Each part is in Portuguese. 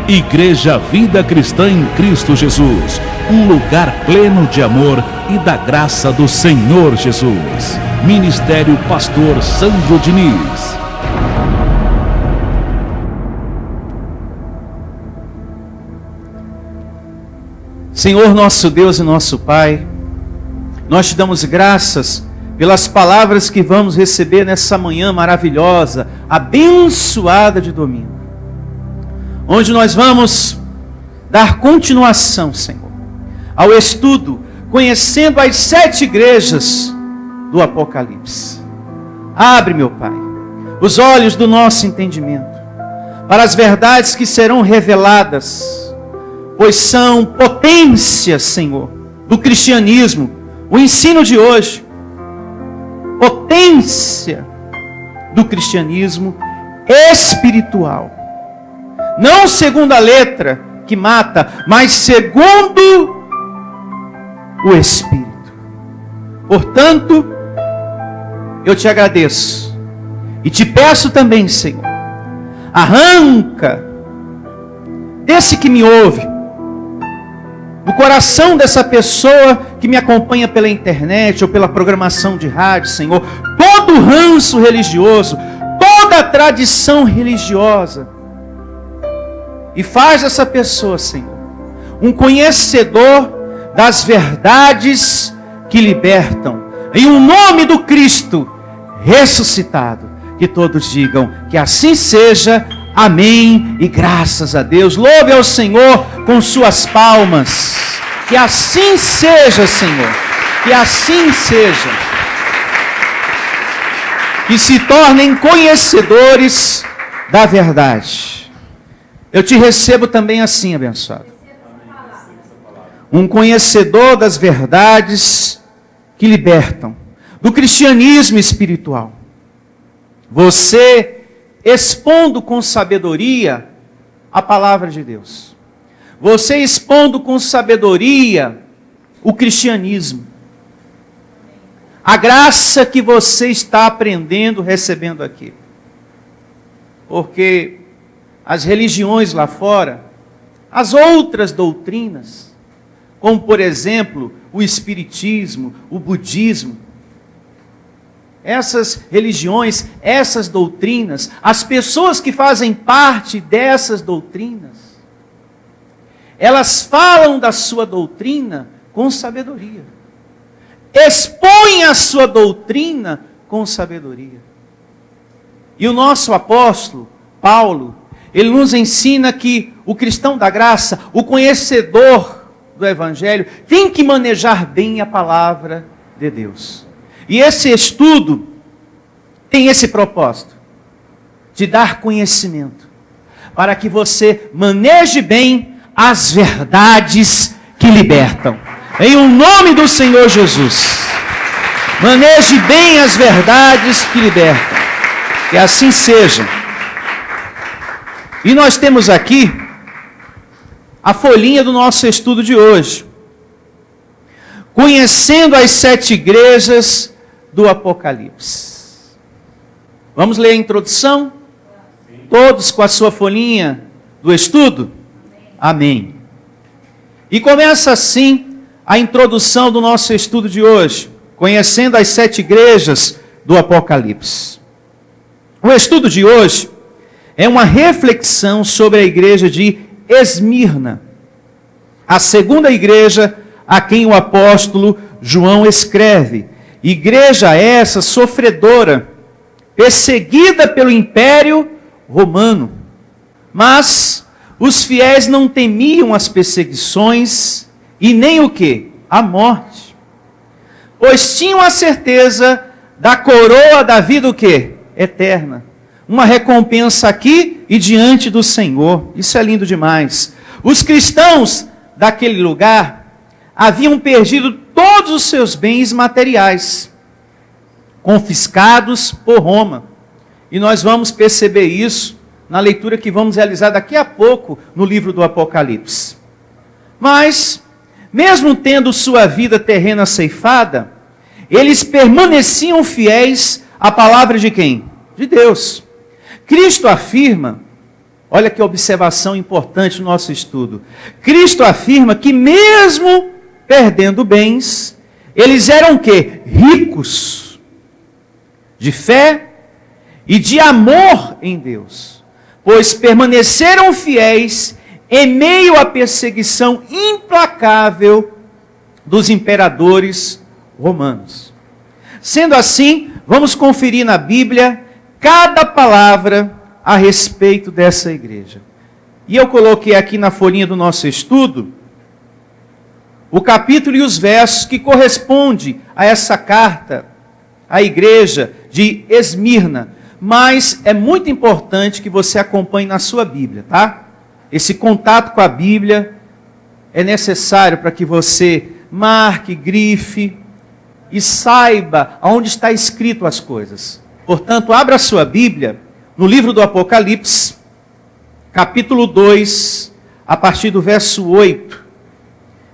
Igreja Vida Cristã em Cristo Jesus, um lugar pleno de amor e da graça do Senhor Jesus. Ministério Pastor Sandro Diniz. Senhor nosso Deus e nosso Pai, nós te damos graças pelas palavras que vamos receber nessa manhã maravilhosa, abençoada de domingo, onde nós vamos dar continuação, Senhor, ao estudo, conhecendo as 7 igrejas do Apocalipse. Abre, meu Pai, os olhos do nosso entendimento, para as verdades que serão reveladas, pois são potências, Senhor, do cristianismo, o ensino de hoje, potência do cristianismo espiritual. Não segundo a letra que mata, mas segundo o Espírito. Portanto, eu te agradeço e te peço também, Senhor, arranca desse que me ouve, no coração dessa pessoa que me acompanha pela internet ou pela programação de rádio, Senhor, todo ranço religioso, toda tradição religiosa, e faz dessa pessoa, Senhor, um conhecedor das verdades que libertam, em o nome do Cristo ressuscitado. Que todos digam que assim seja. Amém e graças a Deus. Louve ao Senhor com suas palmas. Que assim seja, Senhor. Que assim seja. Que se tornem conhecedores da verdade. Eu te recebo também assim, abençoado. Um conhecedor das verdades que libertam. Do cristianismo espiritual. Você expondo com sabedoria a palavra de Deus. Você expondo com sabedoria o cristianismo. A graça que você está aprendendo, recebendo aqui. Porque as religiões lá fora, as outras doutrinas, como por exemplo o espiritismo, o budismo, essas religiões, essas doutrinas, as pessoas que fazem parte dessas doutrinas, elas falam da sua doutrina com sabedoria. Expõem a sua doutrina com sabedoria. E o nosso apóstolo, Paulo, ele nos ensina que o cristão da graça, o conhecedor do Evangelho, tem que manejar bem a palavra de Deus. E esse estudo tem esse propósito, de dar conhecimento, para que você maneje bem as verdades que libertam. Em o nome do Senhor Jesus, maneje bem as verdades que libertam. Que assim seja. E nós temos aqui a folhinha do nosso estudo de hoje. Conhecendo as 7 igrejas do Apocalipse. Vamos ler a introdução? Sim. Todos com a sua folhinha do estudo? Amém. E começa assim a introdução do nosso estudo de hoje. Conhecendo as 7 igrejas do Apocalipse. O estudo de hoje é uma reflexão sobre a igreja de Esmirna, a segunda igreja a quem o apóstolo João escreve. Igreja essa sofredora, perseguida pelo Império Romano. Mas os fiéis não temiam as perseguições e nem o quê? A morte. Pois tinham a certeza da coroa da vida o quê? Eterna. Uma recompensa aqui e diante do Senhor. Isso é lindo demais. Os cristãos daquele lugar haviam perdido todos os seus bens materiais, confiscados por Roma. E nós vamos perceber isso na leitura que vamos realizar daqui a pouco no livro do Apocalipse. Mas, mesmo tendo sua vida terrena ceifada, eles permaneciam fiéis à palavra de quem? De Deus. Cristo afirma, Olha que observação importante no nosso estudo. Cristo afirma que mesmo perdendo bens, eles eram o quê? Ricos de fé e de amor em Deus, pois permaneceram fiéis em meio à perseguição implacável dos imperadores romanos. Sendo assim, vamos conferir na Bíblia cada palavra a respeito dessa igreja. E eu coloquei aqui na folhinha do nosso estudo o capítulo e os versos que correspondem a essa carta à igreja de Esmirna. Mas é muito importante que você acompanhe na sua Bíblia, tá? Esse contato com a Bíblia é necessário para que você marque, grife e saiba aonde está escrito as coisas. Portanto, abra a sua Bíblia no livro do Apocalipse, capítulo 2, a partir do verso 8,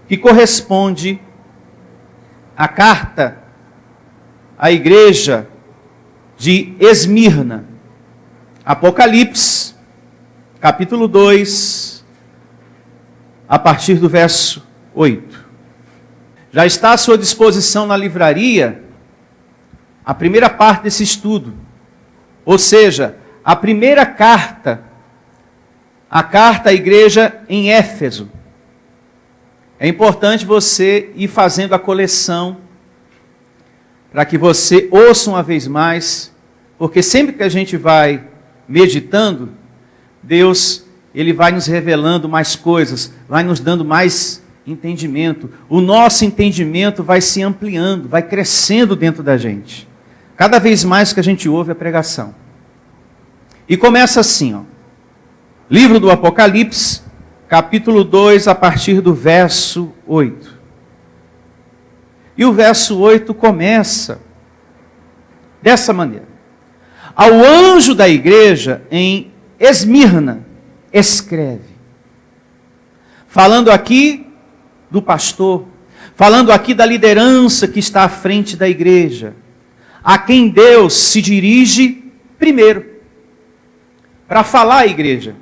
que corresponde à carta à igreja de Esmirna. Apocalipse, capítulo 2, a partir do verso 8. Já está à sua disposição na livraria a primeira parte desse estudo, ou seja, a primeira carta, a carta à igreja em Éfeso. É importante você ir fazendo a coleção, para que você ouça uma vez mais, porque sempre que a gente vai meditando, Deus, Ele vai nos revelando mais coisas, vai nos dando mais entendimento. O nosso entendimento vai se ampliando, vai crescendo dentro da gente. Cada vez mais que a gente ouve a pregação. E começa assim, ó. Livro do Apocalipse, capítulo 2, a partir do verso 8. E o verso 8 começa dessa maneira. Ao anjo da igreja em Esmirna, escreve. Falando aqui do pastor, falando aqui da liderança que está à frente da igreja, a quem Deus se dirige primeiro, para falar à igreja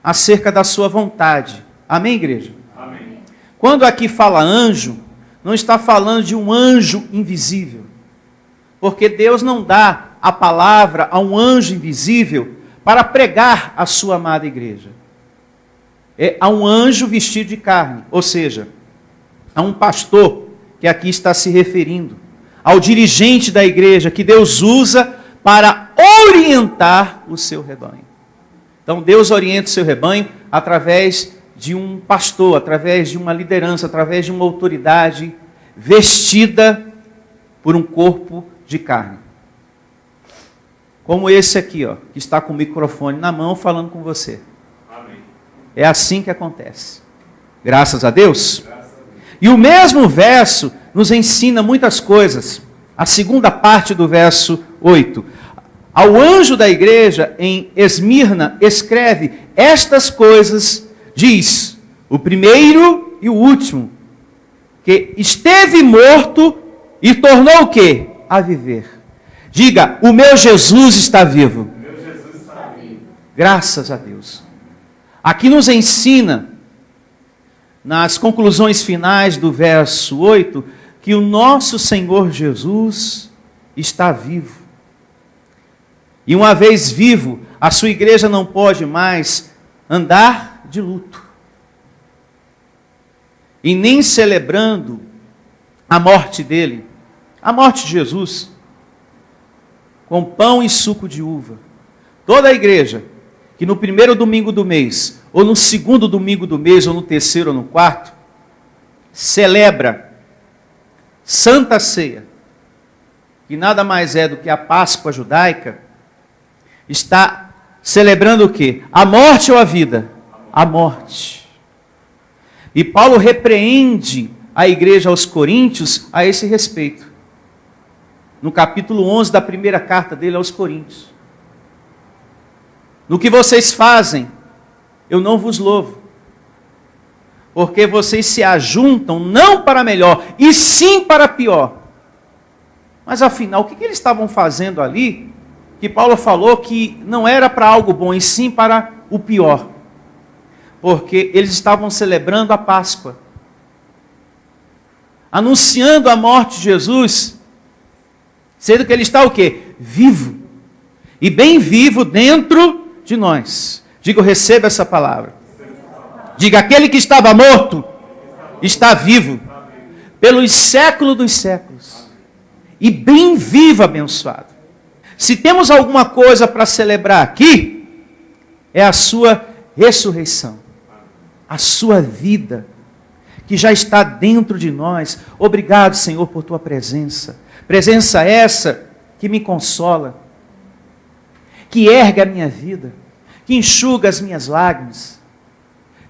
acerca da sua vontade. Amém, igreja? Amém. Quando aqui fala anjo, não está falando de um anjo invisível, porque Deus não dá a palavra a um anjo invisível para pregar a sua amada igreja. É a um anjo vestido de carne, ou seja, a um pastor que aqui está se referindo, ao dirigente da igreja que Deus usa para orientar o seu rebanho. Então Deus orienta o seu rebanho através de um pastor, através de uma liderança, através de uma autoridade vestida por um corpo de carne. Como esse aqui, ó, que está com o microfone na mão falando com você. Amém. É assim que acontece. Graças a Deus. E o mesmo verso nos ensina muitas coisas. A segunda parte do verso 8. Ao anjo da igreja em Esmirna, escreve estas coisas, diz o primeiro e o último, que esteve morto e tornou o quê? A viver. Diga, o meu Jesus está vivo. Meu Jesus está vivo. Graças a Deus. Aqui nos ensina, nas conclusões finais do verso 8, que o nosso Senhor Jesus está vivo. E uma vez vivo, a sua igreja não pode mais andar de luto. E nem celebrando a morte dele, a morte de Jesus, com pão e suco de uva. Toda a igreja, que no primeiro domingo do mês, ou no segundo domingo do mês, ou no terceiro ou no quarto, celebra Santa Ceia, que nada mais é do que a Páscoa judaica, está celebrando o quê? A morte ou a vida? A morte. E Paulo repreende a igreja aos Coríntios a esse respeito. No capítulo 11 da primeira carta dele aos Coríntios. No que vocês fazem, eu não vos louvo. Porque vocês se ajuntam não para melhor, e sim para pior. Mas afinal, o que eles estavam fazendo ali, que Paulo falou que não era para algo bom, e sim para o pior, porque eles estavam celebrando a Páscoa, anunciando a morte de Jesus, sendo que ele está o quê? Vivo, e bem vivo dentro de nós. Diga, eu recebo essa palavra. Diga, aquele que estava morto, está vivo, pelos séculos dos séculos, e bem vivo, abençoado. Se temos alguma coisa para celebrar aqui, é a sua ressurreição, a sua vida, que já está dentro de nós. Obrigado, Senhor, por tua presença. Presença essa que me consola, que ergue a minha vida, que enxuga as minhas lágrimas,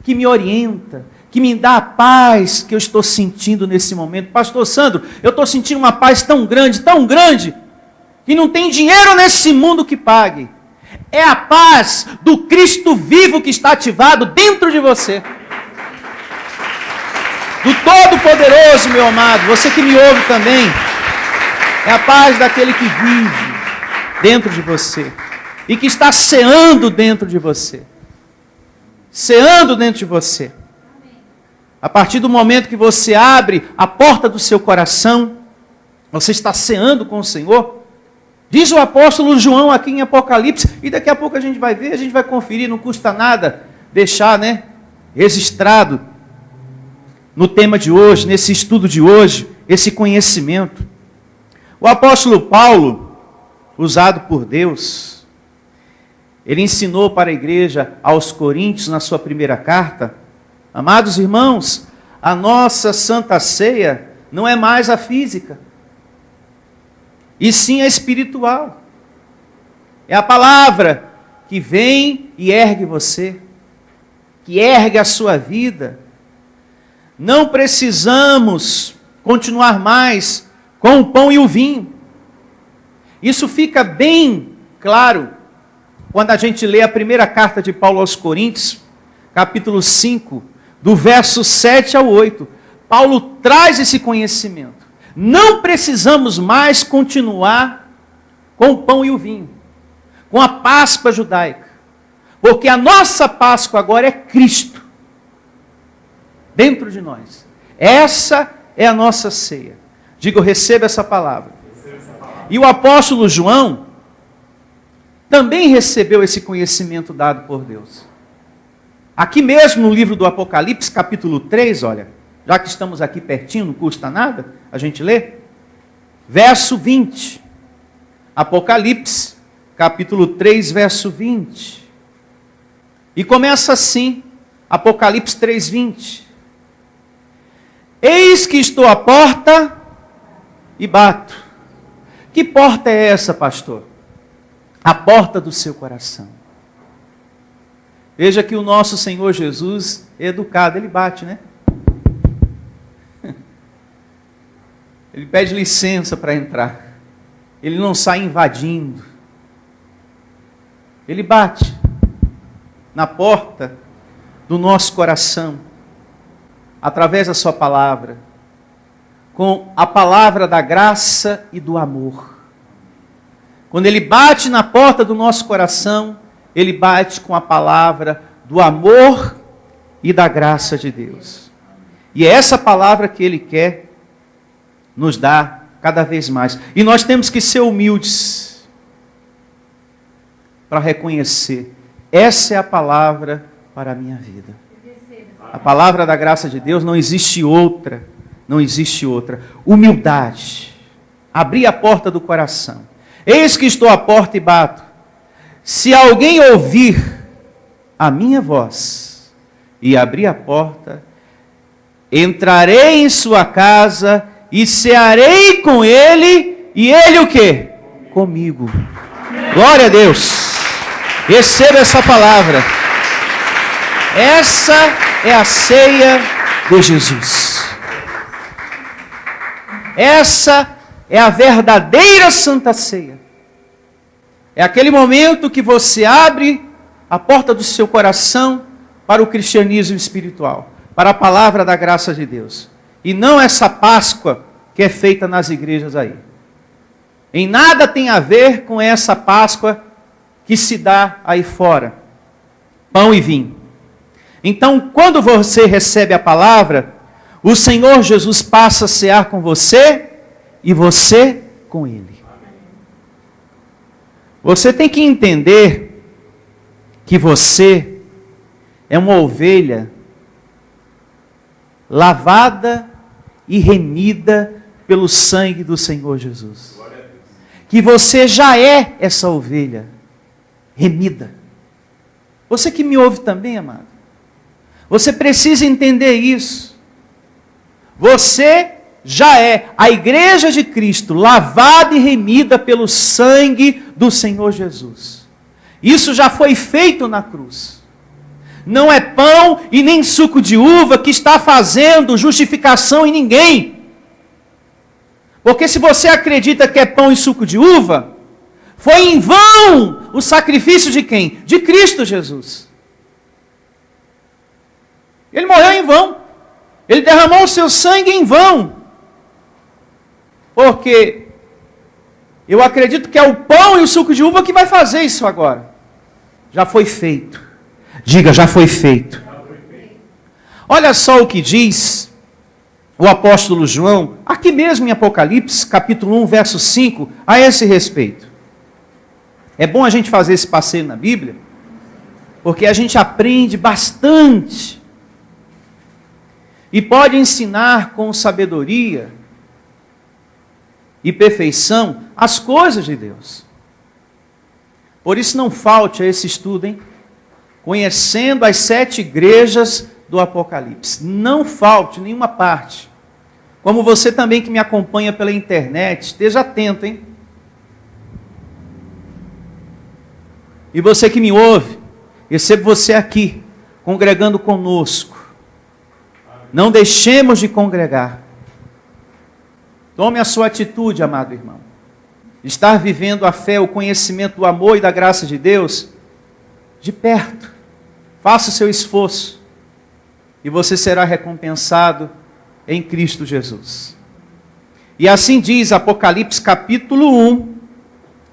que me orienta, que me dá a paz que eu estou sentindo nesse momento. Pastor Sandro, eu estou sentindo uma paz tão grande, que não tem dinheiro nesse mundo que pague. É a paz do Cristo vivo que está ativado dentro de você. Do Todo-Poderoso, meu amado, você que me ouve também, é a paz daquele que vive dentro de você e que está ceando dentro de você. Ceando dentro de você. A partir do momento que você abre a porta do seu coração, você está ceando com o Senhor. Diz o apóstolo João aqui em Apocalipse, e daqui a pouco a gente vai ver, a gente vai conferir, não custa nada deixar, registrado no tema de hoje, nesse estudo de hoje, esse conhecimento. O apóstolo Paulo, usado por Deus, ele ensinou para a igreja aos Coríntios, na sua primeira carta, amados irmãos, a nossa Santa Ceia não é mais a física, e sim a espiritual. É a palavra que vem e ergue você, que ergue a sua vida. Não precisamos continuar mais com o pão e o vinho. Isso fica bem claro quando a gente lê a primeira carta de Paulo aos Coríntios, capítulo 5, do verso 7 ao 8. Paulo traz esse conhecimento. Não precisamos mais continuar com o pão e o vinho, com a Páscoa judaica, porque a nossa Páscoa agora é Cristo dentro de nós. Essa é a nossa ceia. Diga, eu recebo essa palavra. E o apóstolo João também recebeu esse conhecimento dado por Deus. Aqui mesmo no livro do Apocalipse, capítulo 3, olha, já que estamos aqui pertinho, não custa nada a gente lê. Verso 20. Apocalipse, capítulo 3, verso 20. E começa assim, Apocalipse 3, 20. Eis que estou à porta e bato. Que porta é essa, pastor? A porta do seu coração. Veja que o nosso Senhor Jesus é educado, ele bate, né? Ele pede licença para entrar. Ele não sai invadindo. Ele bate na porta do nosso coração, através da sua palavra, com a palavra da graça e do amor. Quando ele bate na porta do nosso coração, ele bate com a palavra do amor e da graça de Deus. E é essa palavra que ele quer nos dar cada vez mais. E nós temos que ser humildes para reconhecer, essa é a palavra para a minha vida. A palavra da graça de Deus, não existe outra. Não existe outra. Humildade. Abrir a porta do coração. Eis que estou à porta e bato. Se alguém ouvir a minha voz e abrir a porta, entrarei em sua casa e cearei com ele, e ele o quê? Comigo. Glória a Deus. Receba essa palavra. Essa é a ceia de Jesus. Essa é a verdadeira Santa Ceia. É aquele momento que você abre a porta do seu coração para o cristianismo espiritual, para a palavra da graça de Deus. E não essa Páscoa que é feita nas igrejas aí. Em nada tem a ver com essa Páscoa que se dá aí fora. pão e vinho. Então, quando você recebe a palavra, o Senhor Jesus passa a cear com você e você com Ele. Você tem que entender que você é uma ovelha lavada e remida pelo sangue do Senhor Jesus. Que você já é essa ovelha remida. Você que me ouve também, amado. Você precisa entender isso. Você já é a igreja de Cristo, lavada e remida pelo sangue do Senhor Jesus. Isso já foi feito na cruz. Não é pão e nem suco de uva que está fazendo justificação em ninguém. Porque se você acredita que é pão e suco de uva, foi em vão o sacrifício de quem? De Cristo Jesus. Ele morreu em vão. Ele derramou o seu sangue em vão. Porque eu acredito que é o pão e o suco de uva que vai fazer isso agora. Já foi feito. Diga, já foi feito. Olha só o que diz o apóstolo João, aqui mesmo em Apocalipse, capítulo 1, verso 5, a esse respeito. É bom a gente fazer esse passeio na Bíblia, porque a gente aprende bastante e pode ensinar com sabedoria e perfeição as coisas de Deus. Por isso não falte a esse estudo, hein? Conhecendo as 7 igrejas do Apocalipse. Não falte nenhuma parte. Como você também que me acompanha pela internet, esteja atento, hein? E você que me ouve, recebo você aqui, congregando conosco. Não deixemos de congregar. Tome a sua atitude, amado irmão. Estar vivendo a fé, o conhecimento do amor e da graça de Deus, de perto. Faça o seu esforço. E você será recompensado em Cristo Jesus. E assim diz Apocalipse capítulo 1,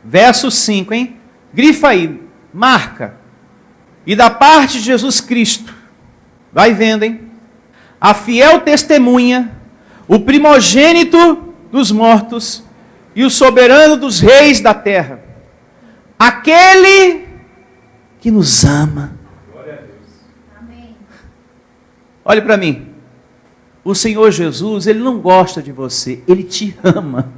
verso 5, hein? Grifa aí, marca. E da parte de Jesus Cristo, vai vendo, hein? A fiel testemunha, o primogênito dos mortos e o soberano dos reis da terra. Aquele que nos ama. Glória a Deus. Amém. Olhe para mim. O Senhor Jesus, Ele não gosta de você, Ele te ama.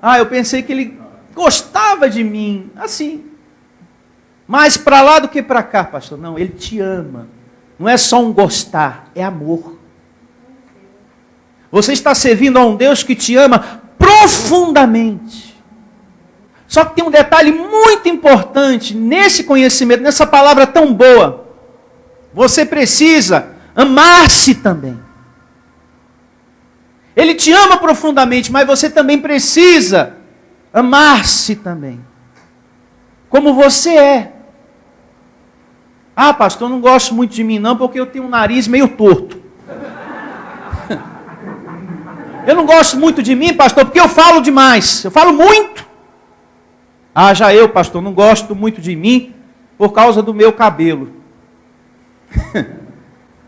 Ah, eu pensei que Ele gostava de mim, assim. Mais para lá do que para cá, pastor. Não, Ele te ama. Não é só um gostar, é amor. Você está servindo a um Deus que te ama profundamente. Só que tem um detalhe muito importante nesse conhecimento, nessa palavra tão boa. Você precisa amar-se também. Ele te ama profundamente, mas você também precisa amar-se também. Como você é. Ah, pastor, eu não gosto muito de mim não, porque eu tenho um nariz meio torto. Eu não gosto muito de mim, pastor, porque eu falo demais. Eu falo muito. Ah, já eu, pastor, não gosto muito de mim por causa do meu cabelo.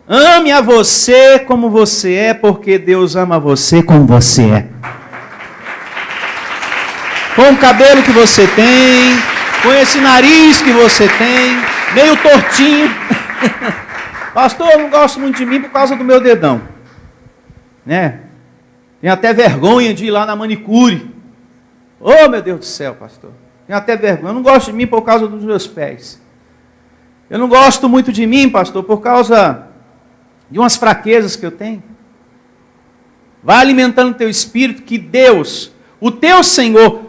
Ame a você como você é, porque Deus ama você como você é. Com o cabelo que você tem, com esse nariz que você tem, meio tortinho. Pastor, eu não gosto muito de mim por causa do meu dedão. Né? Tenho até vergonha de ir lá na manicure. Oh, meu Deus do céu, pastor. Tenho até vergonha. Eu não gosto de mim por causa dos meus pés. Eu não gosto muito de mim, pastor, por causa de umas fraquezas que eu tenho. Vai alimentando o teu espírito que Deus, o teu Senhor,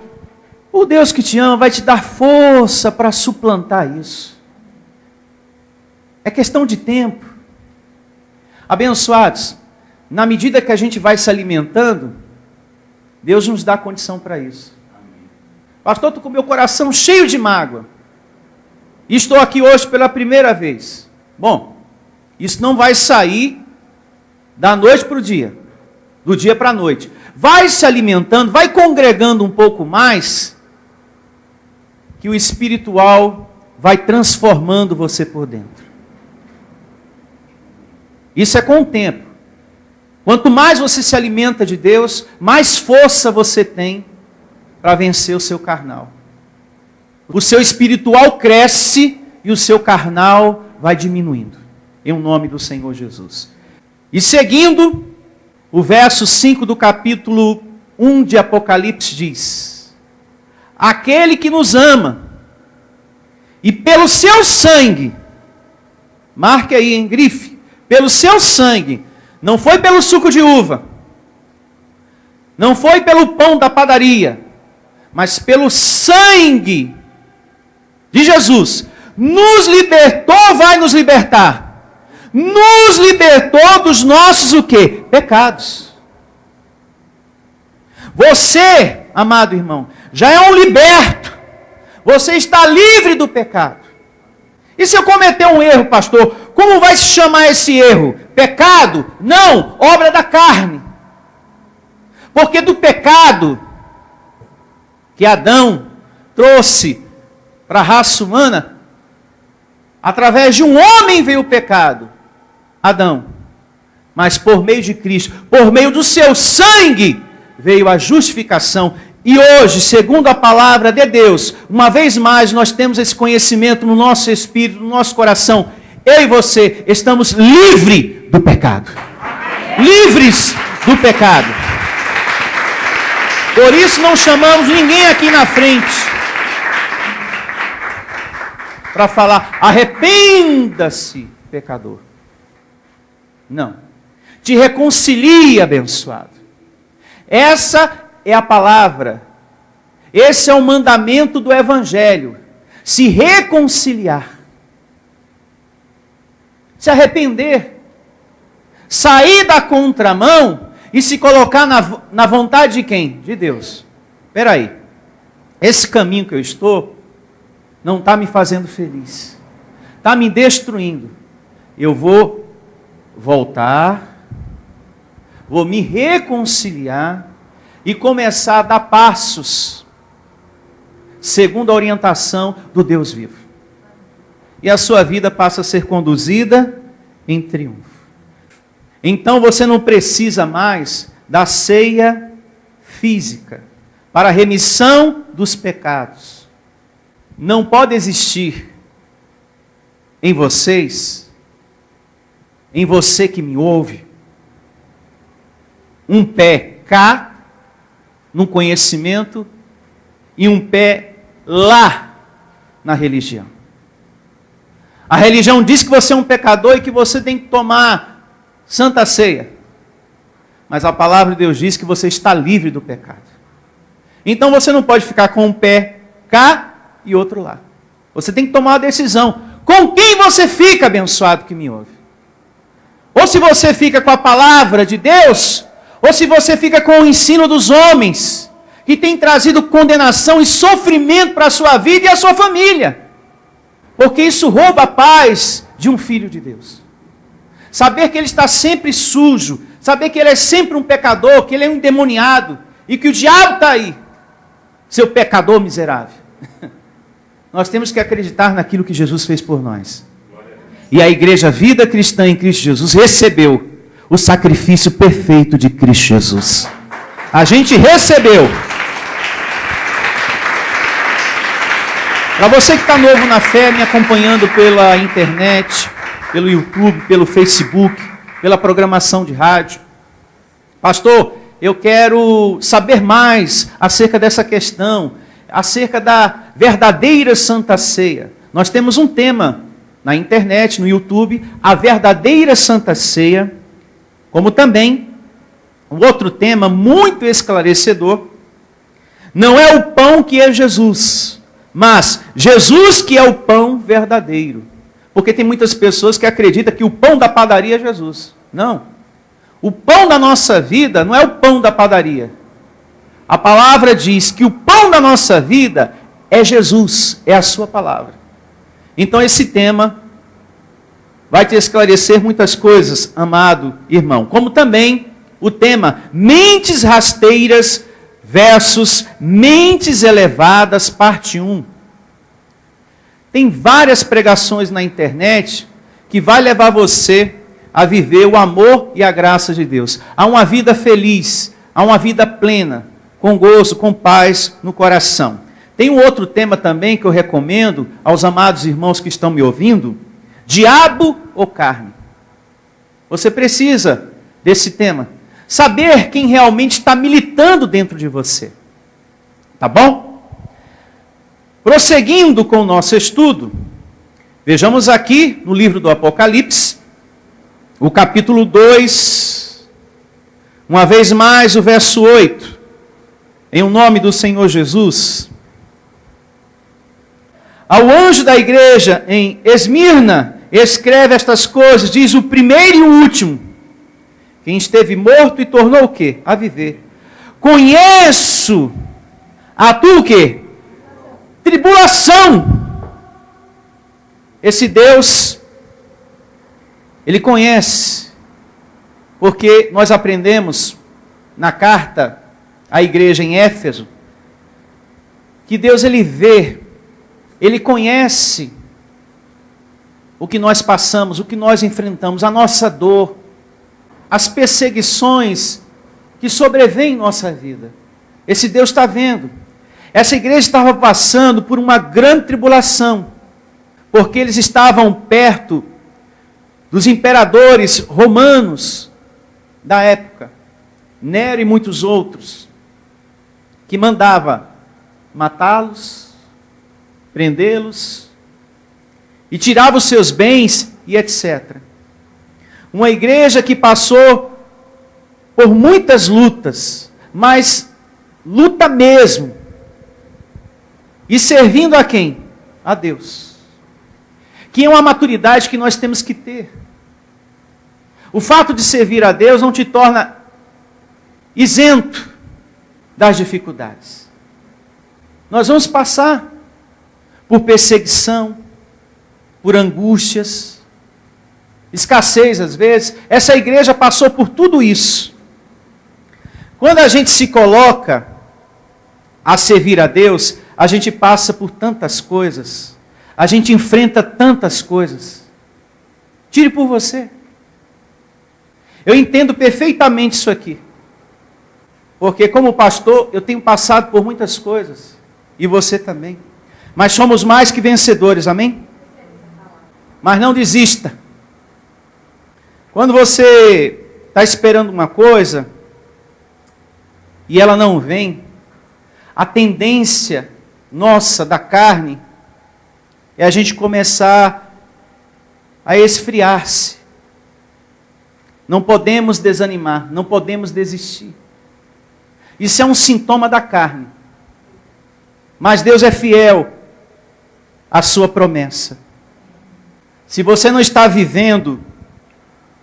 o Deus que te ama, vai te dar força para suplantar isso. É questão de tempo. Abençoados, na medida que a gente vai se alimentando, Deus nos dá condição para isso. Pastor, estou com meu coração cheio de mágoa. E estou aqui hoje pela primeira vez. Bom, isso não vai sair da noite para o dia. Do dia para a noite. Vai se alimentando, vai congregando um pouco mais, que o espiritual vai transformando você por dentro. Isso é com o tempo. Quanto mais você se alimenta de Deus, mais força você tem para vencer o seu carnal. O seu espiritual cresce e o seu carnal vai diminuindo. Em nome do Senhor Jesus. E seguindo, o verso 5 do capítulo 1 de Apocalipse diz: aquele que nos ama, e pelo seu sangue, marque aí em grife, pelo seu sangue, não foi pelo suco de uva, não foi pelo pão da padaria, mas pelo sangue de Jesus, nos libertou, vai nos libertar. Nos libertou dos nossos o quê? Pecados. Você, amado irmão, já é um liberto. Você está livre do pecado. E se eu cometer um erro, pastor, como vai se chamar esse erro? Pecado? Não, obra da carne. Porque do pecado que Adão trouxe para a raça humana, através de um homem veio o pecado, Adão. Mas por meio de Cristo, por meio do seu sangue, veio a justificação. E hoje, segundo a palavra de Deus, uma vez mais nós temos esse conhecimento no nosso espírito, no nosso coração. Eu e você estamos livres do pecado. Livres do pecado. Por isso não chamamos ninguém aqui na frente para falar, arrependa-se, pecador. Não. Te reconcilie, abençoado. Essa é a palavra. Esse é o mandamento do Evangelho. Se reconciliar. Se arrepender. Sair da contramão e se colocar na vontade de quem? De Deus. Espera aí. Esse caminho que eu estou não está me fazendo feliz. Está me destruindo. Eu vou voltar, vou me reconciliar e começar a dar passos segundo a orientação do Deus vivo. E a sua vida passa a ser conduzida em triunfo. Então você não precisa mais da ceia física para a remissão dos pecados. Não pode existir em vocês, em você que me ouve, um pé cá, no conhecimento, e um pé lá, na religião. A religião diz que você é um pecador e que você tem que tomar santa ceia. Mas a palavra de Deus diz que você está livre do pecado. Então você não pode ficar com um pé cá e outro lá. Você tem que tomar uma decisão. Com quem você fica, abençoado que me ouve? Ou se você fica com a palavra de Deus, ou se você fica com o ensino dos homens, que tem trazido condenação e sofrimento para a sua vida e a sua família. Porque isso rouba a paz de um filho de Deus. Saber que ele está sempre sujo, saber que ele é sempre um pecador, que ele é um endemoniado, e que o diabo está aí, seu pecador miserável. Nós temos que acreditar naquilo que Jesus fez por nós. E a igreja Vida Cristã em Cristo Jesus recebeu o sacrifício perfeito de Cristo Jesus. A gente recebeu. Para você que está novo na fé, me acompanhando pela internet, pelo YouTube, pelo Facebook, pela programação de rádio. Pastor, eu quero saber mais acerca dessa questão, acerca da verdadeira Santa Ceia. Nós temos um tema na internet, no YouTube, a verdadeira Santa Ceia, como também um outro tema muito esclarecedor, não é o pão que é Jesus, mas Jesus que é o pão verdadeiro. Porque tem muitas pessoas que acreditam que o pão da padaria é Jesus. Não. O pão da nossa vida não é o pão da padaria. A palavra diz que o pão da nossa vida é Jesus, é a sua palavra. Então esse tema vai te esclarecer muitas coisas, amado irmão. Como também o tema mentes rasteiras versus mentes elevadas, parte 1. Tem várias pregações na internet que vai levar você a viver o amor e a graça de Deus. A uma vida feliz, a uma vida plena, com gozo, com paz no coração. Tem um outro tema também que eu recomendo aos amados irmãos que estão me ouvindo: diabo ou carne? Você precisa desse tema. Saber quem realmente está militando dentro de você. Tá bom? Prosseguindo com o nosso estudo, vejamos aqui no livro do Apocalipse, o capítulo 2, uma vez mais o verso 8, em o nome do Senhor Jesus. Ao anjo da igreja em Esmirna, escreve estas coisas, diz o primeiro e o último, quem esteve morto e tornou o quê? A viver. Conheço a tua o quê? Tribulação. Esse Deus, Ele conhece, porque nós aprendemos na carta à igreja em Éfeso, que Deus Ele vê, Ele conhece o que nós passamos, o que nós enfrentamos, a nossa dor, as perseguições que sobrevêm em nossa vida. Esse Deus está vendo. Essa igreja estava passando por uma grande tribulação, porque eles estavam perto dos imperadores romanos da época, Nero e muitos outros, que mandava matá-los, prendê-los, e tirava os seus bens e etc. Uma igreja que passou por muitas lutas, mas luta mesmo. E servindo a quem? A Deus. Que é uma maturidade que nós temos que ter. O fato de servir a Deus não te torna isento das dificuldades. Nós vamos passar por perseguição, por angústias, escassez às vezes. Essa igreja passou por tudo isso. Quando a gente se coloca a servir a Deus, a gente passa por tantas coisas, a gente enfrenta tantas coisas. Tire por você. Eu entendo perfeitamente isso aqui, porque como pastor eu tenho passado por muitas coisas, e você também, mas somos mais que vencedores, amém? Mas não desista. Quando você está esperando uma coisa e ela não vem, a tendência nossa da carne é a gente começar a esfriar-se. Não podemos desanimar, não podemos desistir. Isso é um sintoma da carne. Mas Deus é fiel à sua promessa. Se você não está vivendo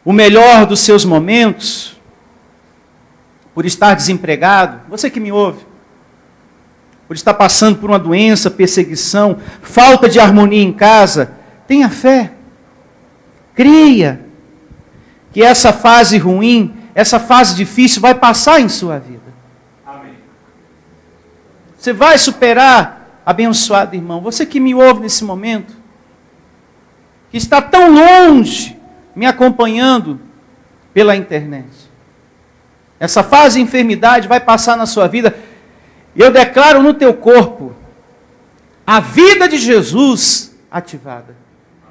o melhor dos seus momentos, por estar desempregado, você que me ouve, por estar passando por uma doença, perseguição, falta de harmonia em casa, tenha fé. Creia que essa fase ruim, essa fase difícil vai passar em sua vida. Amém. Você vai superar, abençoado irmão. Você que me ouve nesse momento, que está tão longe me acompanhando pela internet. Essa fase de enfermidade vai passar na sua vida. Eu declaro no teu corpo a vida de Jesus ativada.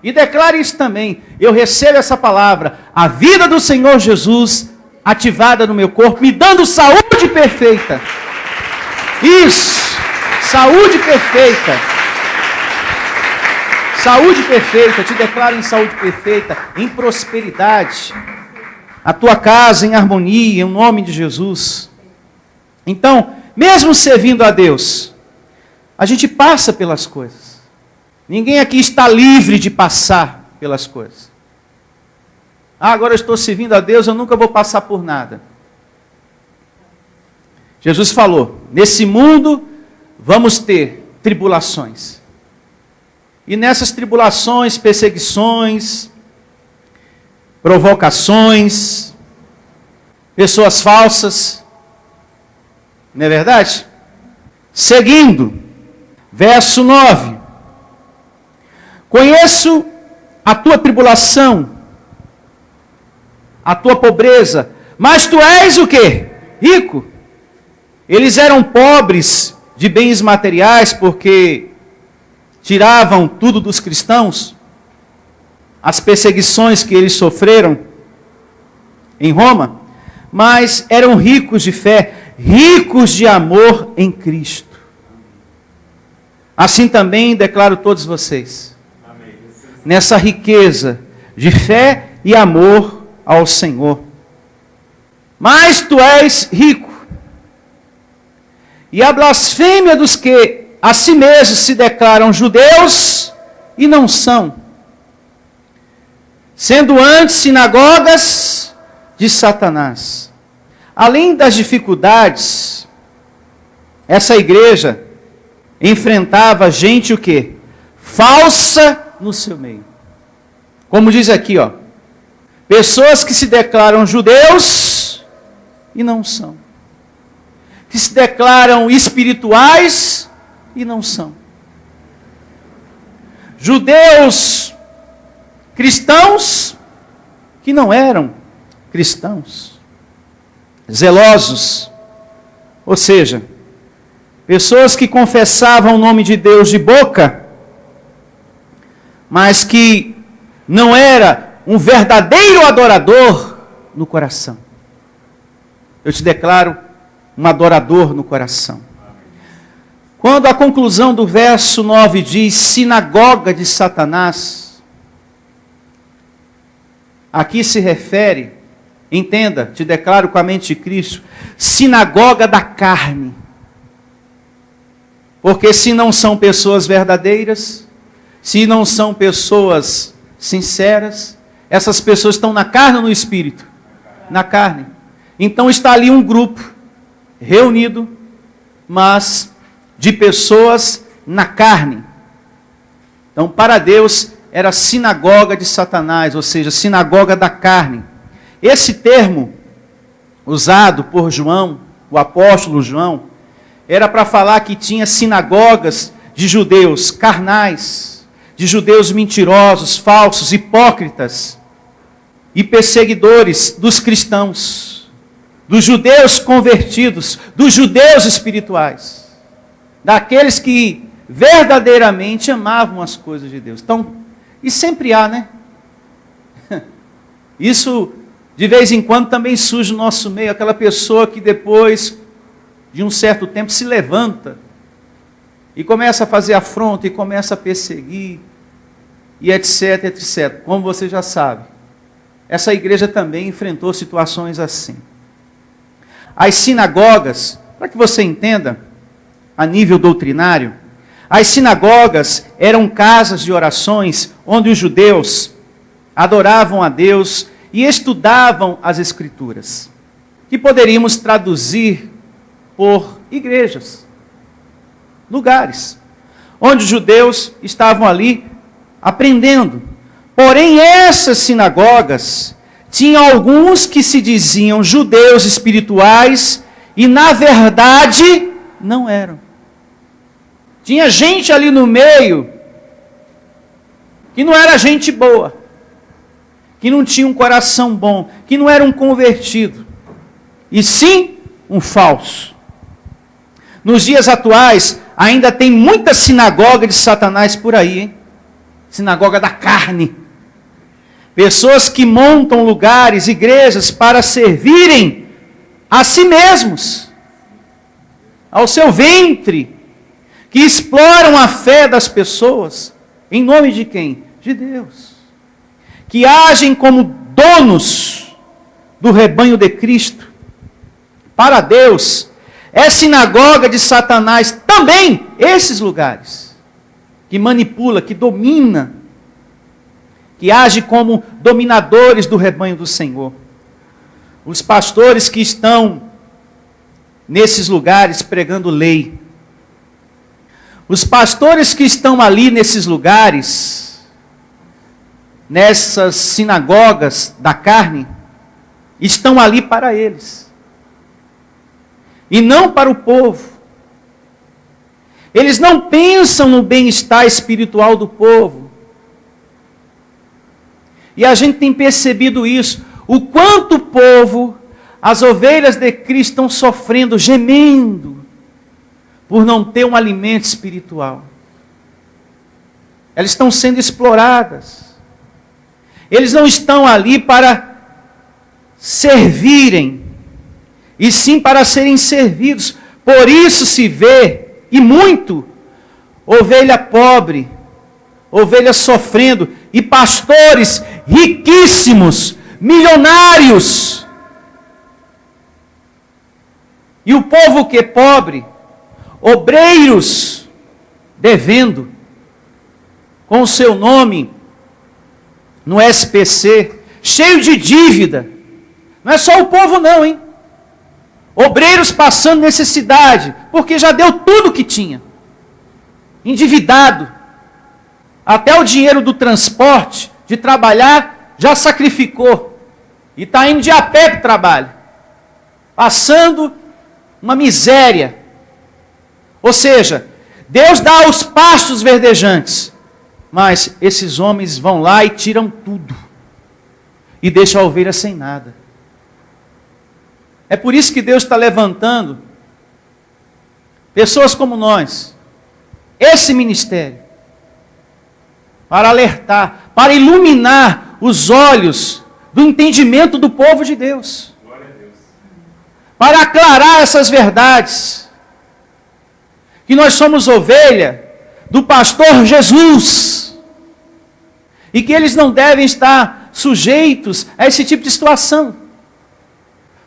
E declare isso também. Eu recebo essa palavra, a vida do Senhor Jesus ativada no meu corpo, me dando saúde perfeita. Isso, saúde perfeita. Saúde perfeita, te declaro em saúde perfeita, em prosperidade. A tua casa em harmonia, em nome de Jesus. Então, mesmo servindo a Deus, a gente passa pelas coisas. Ninguém aqui está livre de passar pelas coisas. Agora eu estou servindo a Deus, eu nunca vou passar por nada. Jesus falou, nesse mundo vamos ter tribulações. E nessas tribulações, perseguições, provocações, pessoas falsas, não é verdade? Seguindo, verso 9. Conheço a tua tribulação, a tua pobreza, mas tu és o quê? Rico. Eles eram pobres de bens materiais porque tiravam tudo dos cristãos, as perseguições que eles sofreram em Roma, mas eram ricos de fé, ricos de amor em Cristo. Assim também declaro todos vocês, nessa riqueza de fé e amor ao Senhor. Mas tu és rico. E a blasfêmia dos que a si mesmos se declaram judeus e não são, sendo antes sinagogas de Satanás. Além das dificuldades, essa igreja enfrentava gente o quê? Falsa no seu meio. Como diz aqui, ó, pessoas que se declaram judeus e não são. Que se declaram espirituais e não são. Judeus cristãos que não eram cristãos. Zelosos, ou seja, pessoas que confessavam o nome de Deus de boca, mas que não era um verdadeiro adorador no coração. Eu te declaro um adorador no coração. Quando a conclusão do verso 9 diz sinagoga de Satanás, aqui se refere, entenda, te declaro com a mente de Cristo, sinagoga da carne. Porque se não são pessoas verdadeiras, se não são pessoas sinceras, essas pessoas estão na carne ou no espírito? Na carne. Então está ali um grupo reunido, mas de pessoas na carne. Então para Deus era sinagoga de Satanás, ou seja, sinagoga da carne. Esse termo usado por João, o apóstolo João, era para falar que tinha sinagogas de judeus carnais, de judeus mentirosos, falsos, hipócritas e perseguidores dos cristãos, dos judeus convertidos, dos judeus espirituais, daqueles que verdadeiramente amavam as coisas de Deus. Então, e sempre há, né? Isso de vez em quando também surge no nosso meio, aquela pessoa que depois de um certo tempo se levanta e começa a fazer afronta e começa a perseguir e etc, etc. Como você já sabe, essa igreja também enfrentou situações assim. As sinagogas, para que você entenda, a nível doutrinário, as sinagogas eram casas de orações onde os judeus adoravam a Deus e estudavam as Escrituras, que poderíamos traduzir por igrejas, lugares, onde os judeus estavam ali aprendendo. Porém, essas sinagogas tinham alguns que se diziam judeus espirituais e, na verdade, não eram. Tinha gente ali no meio que não era gente boa, que não tinha um coração bom, que não era um convertido, e sim um falso. Nos dias atuais, ainda tem muita sinagoga de Satanás por aí, hein? Sinagoga da carne. Pessoas que montam lugares, igrejas, para servirem a si mesmos, ao seu ventre, que exploram a fé das pessoas, em nome de quem? De Deus. Que agem como donos do rebanho de Cristo. Para Deus, é sinagoga de Satanás também esses lugares, que manipula, que domina, que age como dominadores do rebanho do Senhor. Os pastores que estão nesses lugares pregando lei, os pastores que estão ali nesses lugares, nessas sinagogas da carne, estão ali para eles, e não para o povo. Eles não pensam no bem-estar espiritual do povo, E a gente tem percebido isso. O quanto o povo, as ovelhas de Cristo estão sofrendo, gemendo, por não ter um alimento espiritual. Elas estão sendo exploradas. Eles não estão ali para servirem, e sim para serem servidos. Por isso se vê, e muito, ovelha pobre, ovelhas sofrendo, e pastores riquíssimos, milionários. E o povo que é pobre, obreiros, devendo, com o seu nome no SPC, cheio de dívida. Não é só o povo não, hein? Obreiros passando necessidade, porque já deu tudo que tinha. Endividado. Até o dinheiro do transporte, de trabalhar, já sacrificou. E está indo de a pé para o trabalho. Passando uma miséria. Ou seja, Deus dá os pastos verdejantes. Mas esses homens vão lá e tiram tudo. E deixam a ovelha sem nada. É por isso que Deus está levantando pessoas como nós. Esse ministério. Para alertar, para iluminar os olhos do entendimento do povo de Deus. Glória a Deus. Para aclarar essas verdades. Que nós somos ovelha do pastor Jesus. E que eles não devem estar sujeitos a esse tipo de situação.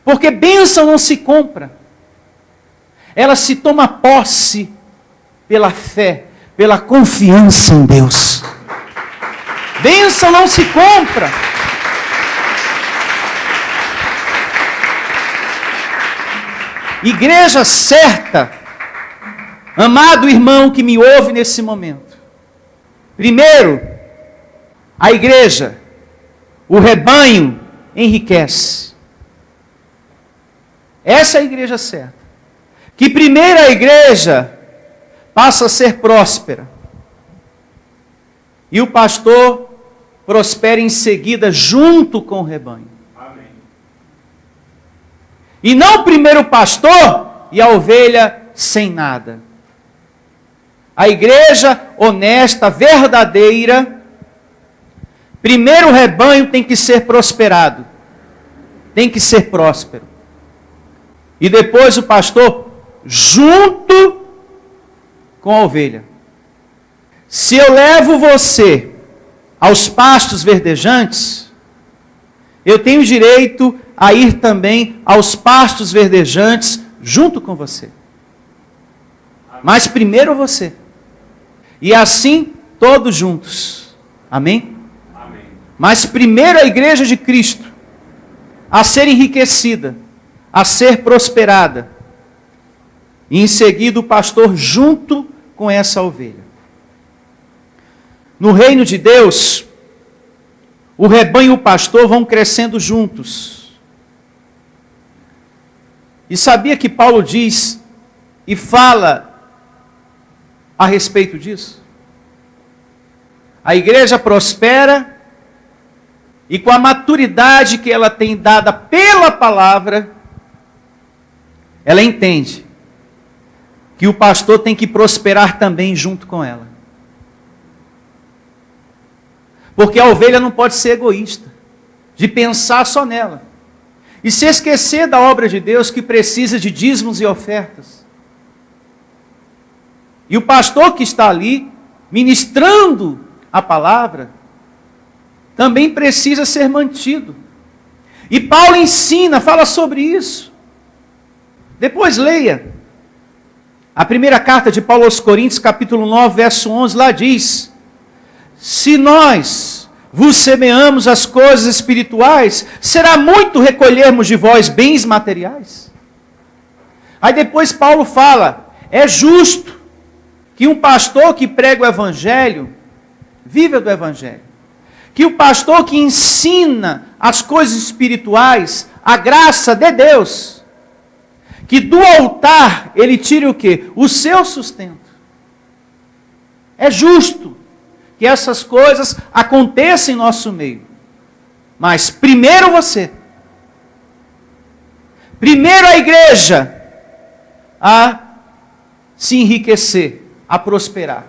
Porque bênção não se compra. Ela se toma posse pela fé, pela confiança em Deus. Bênção não se compra. Igreja certa, amado irmão que me ouve nesse momento. Primeiro, a igreja, o rebanho enriquece. Essa é a igreja certa. Que primeiro a igreja passa a ser próspera. E o pastor prospera em seguida junto com o rebanho. Amém. E não primeiro o pastor e a ovelha sem nada. A igreja honesta, verdadeira, primeiro o rebanho tem que ser prosperado. Tem que ser próspero. E depois o pastor junto com a ovelha. Se eu levo você aos pastos verdejantes, eu tenho direito a ir também aos pastos verdejantes junto com você. Mas primeiro você. E assim todos juntos. Amém? Amém. Mas primeiro a igreja de Cristo a ser enriquecida, a ser prosperada. E em seguida o pastor junto com essa ovelha. No reino de Deus, o rebanho e o pastor vão crescendo juntos. E sabia que Paulo diz e fala a respeito disso? A igreja prospera e com a maturidade que ela tem dada pela palavra, ela entende que o pastor tem que prosperar também junto com ela. Porque a ovelha não pode ser egoísta, de pensar só nela. E se esquecer da obra de Deus que precisa de dízimos e ofertas. E o pastor que está ali, ministrando a palavra, também precisa ser mantido. E Paulo ensina, fala sobre isso. Depois leia. A primeira carta de Paulo aos Coríntios, capítulo 9, verso 11, lá diz: se nós vos semeamos as coisas espirituais, será muito recolhermos de vós bens materiais? Aí depois Paulo fala, é justo que um pastor que prega o evangelho, viva do evangelho. Que o pastor que ensina as coisas espirituais, a graça de Deus, que do altar ele tire o quê? O seu sustento. É justo que essas coisas aconteçam em nosso meio. Mas primeiro você. Primeiro a igreja a se enriquecer, a prosperar.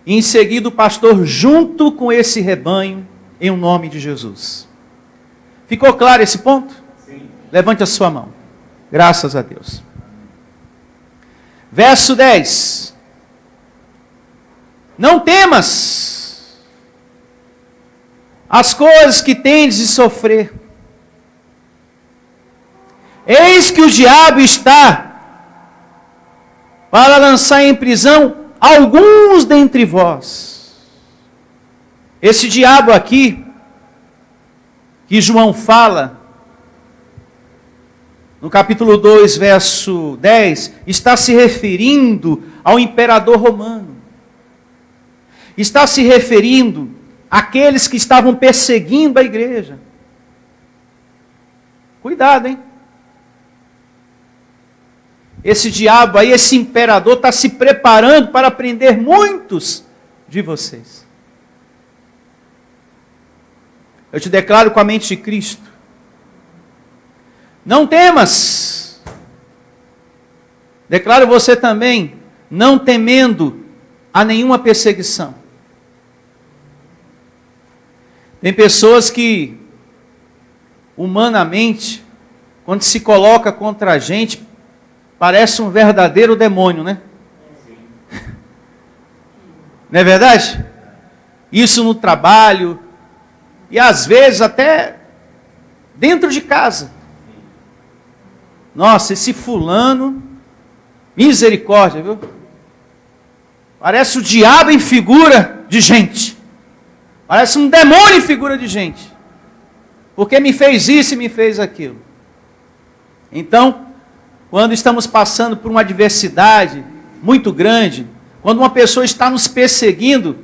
E em seguida o pastor junto com esse rebanho, em nome de Jesus. Ficou claro esse ponto? Sim. Levante a sua mão. Graças a Deus. Verso 10. Não temas as coisas que tendes de sofrer. Eis que o diabo está para lançar em prisão alguns dentre vós. Esse diabo aqui, que João fala, no capítulo 2, verso 10, está se referindo ao imperador romano. Está se referindo àqueles que estavam perseguindo a igreja. Cuidado, hein? Esse diabo aí, esse imperador, está se preparando para prender muitos de vocês. Eu te declaro com a mente de Cristo. Não temas. Declaro você também, não temendo a nenhuma perseguição. Tem pessoas que, humanamente, quando se coloca contra a gente, parece um verdadeiro demônio, né? Não é verdade? Isso no trabalho, e às vezes até dentro de casa. Nossa, esse fulano, misericórdia, viu? Parece o diabo em figura de gente. Parece um demônio em figura de gente. Porque me fez isso e me fez aquilo. Então, quando estamos passando por uma adversidade muito grande, quando uma pessoa está nos perseguindo,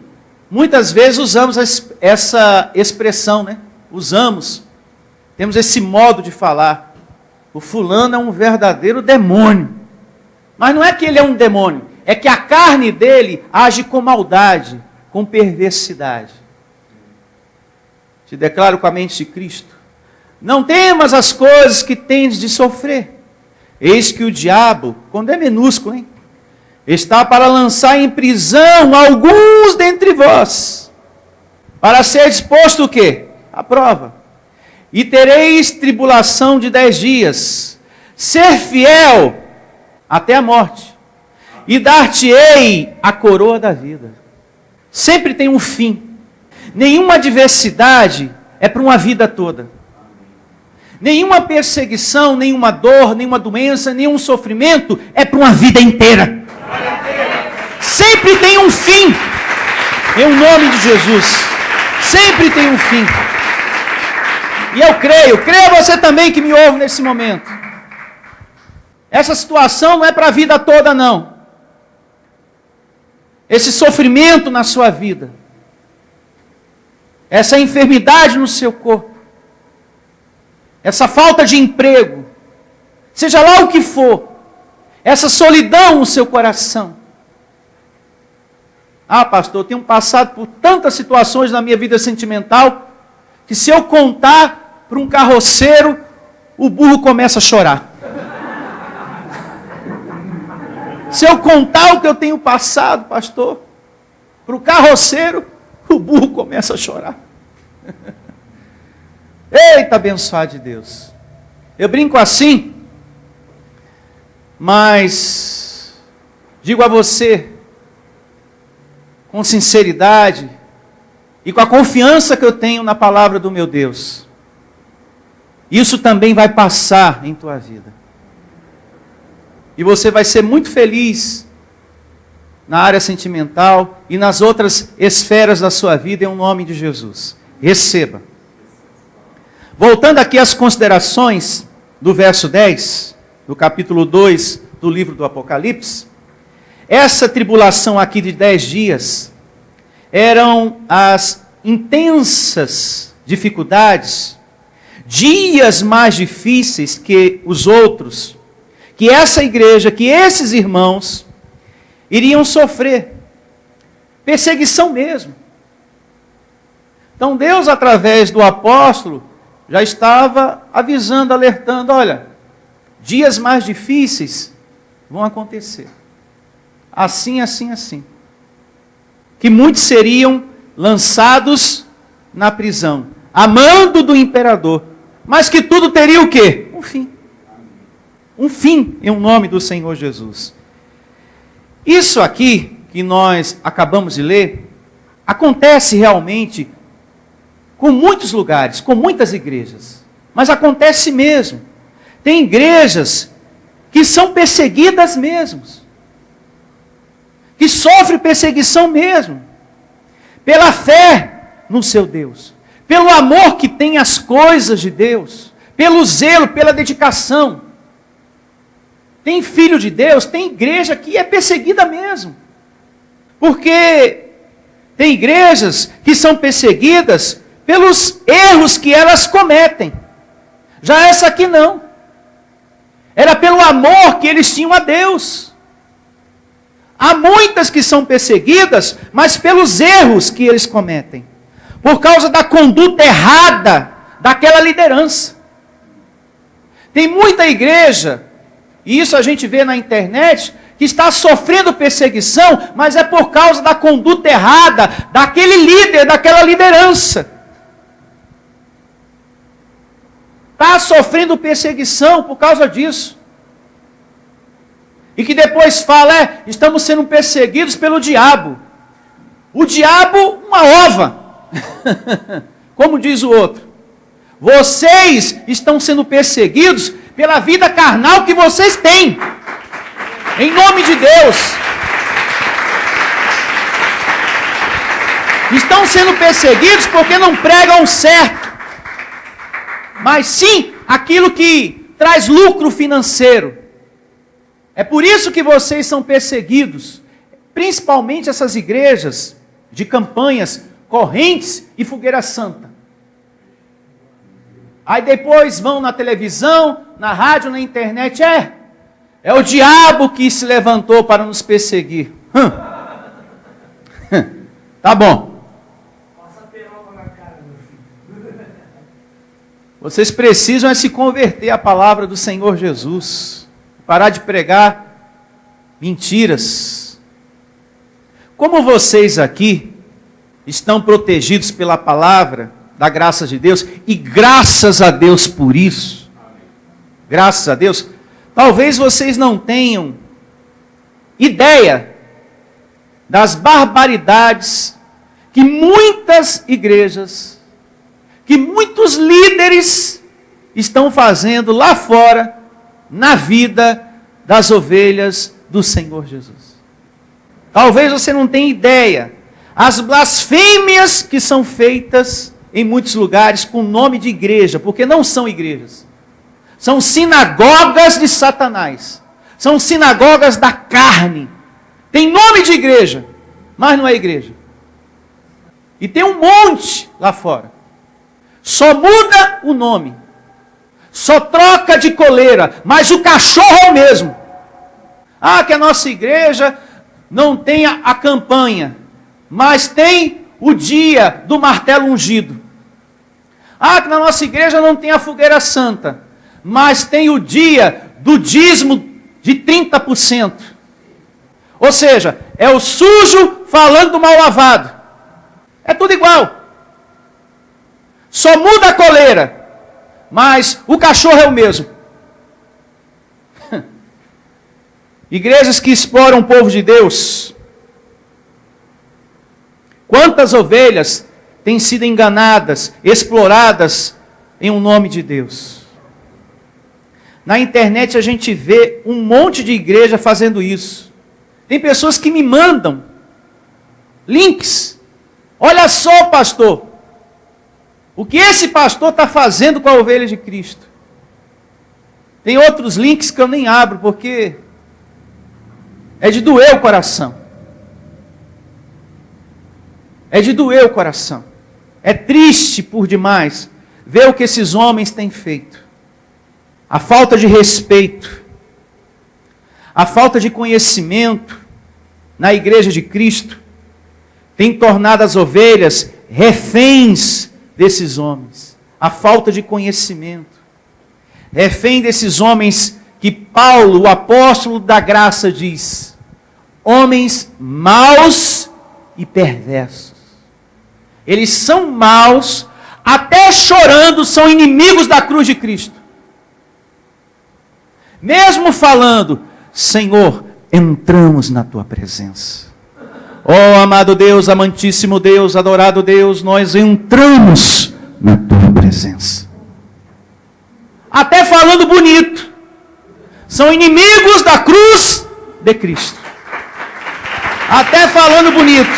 muitas vezes usamos essa expressão, né? Usamos. Temos esse modo de falar. O fulano é um verdadeiro demônio. Mas não é que ele é um demônio, é que a carne dele age com maldade, com perversidade. Te declaro com a mente de Cristo. Não temas as coisas que tens de sofrer. Eis que o diabo, quando é minúsculo, hein, está para lançar em prisão alguns dentre vós, para ser exposto o quê? A prova. E tereis tribulação de 10 dias. Ser fiel até a morte. E dar-te-ei a coroa da vida. Sempre tem um fim. Nenhuma adversidade é para uma vida toda. Nenhuma perseguição, nenhuma dor, nenhuma doença, nenhum sofrimento é para uma vida inteira. Sempre tem um fim. Em nome de Jesus. Sempre tem um fim. E eu creia você também que me ouve nesse momento. Essa situação não é para a vida toda, não. Esse sofrimento na sua vida. Essa enfermidade no seu corpo. Essa falta de emprego, seja lá o que for, essa solidão no seu coração. Ah, pastor, eu tenho passado por tantas situações na minha vida sentimental, que se eu contar para um carroceiro, o burro começa a chorar. Se eu contar o que eu tenho passado, pastor, para o carroceiro, o burro começa a chorar. Eita, abençoado de Deus. Eu brinco assim, mas digo a você, com sinceridade e com a confiança que eu tenho na palavra do meu Deus, isso também vai passar em tua vida. E você vai ser muito feliz na área sentimental e nas outras esferas da sua vida, em nome de Jesus. Receba. Voltando aqui às considerações do verso 10, do capítulo 2 do livro do Apocalipse, essa tribulação aqui de 10 dias eram as intensas dificuldades, dias mais difíceis que os outros, que essa igreja, que esses irmãos iriam sofrer. Perseguição mesmo. Então Deus, através do apóstolo, já estava avisando, alertando, olha, dias mais difíceis vão acontecer. Assim, assim, assim. Que muitos seriam lançados na prisão, a mando do imperador. Mas que tudo teria o quê? Um fim. Um fim em nome do Senhor Jesus. Isso aqui que nós acabamos de ler, acontece realmente com muitos lugares, com muitas igrejas. Mas acontece mesmo. Tem igrejas que são perseguidas mesmo. Que sofrem perseguição mesmo. Pela fé no seu Deus. Pelo amor que tem às coisas de Deus. Pelo zelo, pela dedicação. Tem filho de Deus, tem igreja que é perseguida mesmo. Porque tem igrejas que são perseguidas pelos erros que elas cometem. Já essa aqui não. Era pelo amor que eles tinham a Deus. Há muitas que são perseguidas, mas pelos erros que eles cometem. Por causa da conduta errada daquela liderança. Tem muita igreja, e isso a gente vê na internet, que está sofrendo perseguição, mas é por causa da conduta errada daquele líder, daquela liderança. Está sofrendo perseguição por causa disso. E que depois fala, estamos sendo perseguidos pelo diabo. O diabo, uma ova. Como diz o outro. Vocês estão sendo perseguidos pela vida carnal que vocês têm. Em nome de Deus. Estão sendo perseguidos porque não pregam certo. Mas sim aquilo que traz lucro financeiro. É por isso que vocês são perseguidos. Principalmente essas igrejas de campanhas, correntes e fogueira santa. Aí depois vão na televisão, na rádio, na internet. É o diabo que se levantou para nos perseguir. Tá bom. Vocês precisam se converter à palavra do Senhor Jesus. Parar de pregar mentiras. Como vocês aqui estão protegidos pela palavra da graça de Deus, e graças a Deus por isso, graças a Deus, talvez vocês não tenham ideia das barbaridades que muitas igrejas, que muitos líderes estão fazendo lá fora, na vida das ovelhas do Senhor Jesus. Talvez você não tenha ideia, as blasfêmias que são feitas em muitos lugares com nome de igreja, porque não são igrejas. São sinagogas de Satanás. São sinagogas da carne. Tem nome de igreja, mas não é igreja. E tem um monte lá fora. Só muda o nome. Só troca de coleira, mas o cachorro é o mesmo. Que a nossa igreja não tem a campanha, mas tem o dia do martelo ungido. Que na nossa igreja não tem a fogueira santa, mas tem o dia do dízimo de 30%. Ou seja, é o sujo falando do mal lavado. É tudo igual. Só muda a coleira, mas o cachorro é o mesmo. Igrejas que exploram o povo de Deus. Quantas ovelhas têm sido enganadas, exploradas em um nome de Deus? Na internet a gente vê um monte de igreja fazendo isso. Tem pessoas que me mandam links. Olha só, pastor, o que esse pastor está fazendo com a ovelha de Cristo. Tem outros links que eu nem abro, porque é de doer o coração. É de doer o coração. É triste por demais ver o que esses homens têm feito. A falta de respeito, a falta de conhecimento na igreja de Cristo tem tornado as ovelhas reféns desses homens, a falta de conhecimento, refém desses homens que Paulo, o apóstolo da graça, diz: homens maus e perversos. Eles são maus, até chorando, são inimigos da cruz de Cristo. Mesmo falando: Senhor, entramos na tua presença. Ó amado Deus, amantíssimo Deus, adorado Deus, nós entramos na tua presença. Até falando bonito, são inimigos da cruz de Cristo. Até falando bonito.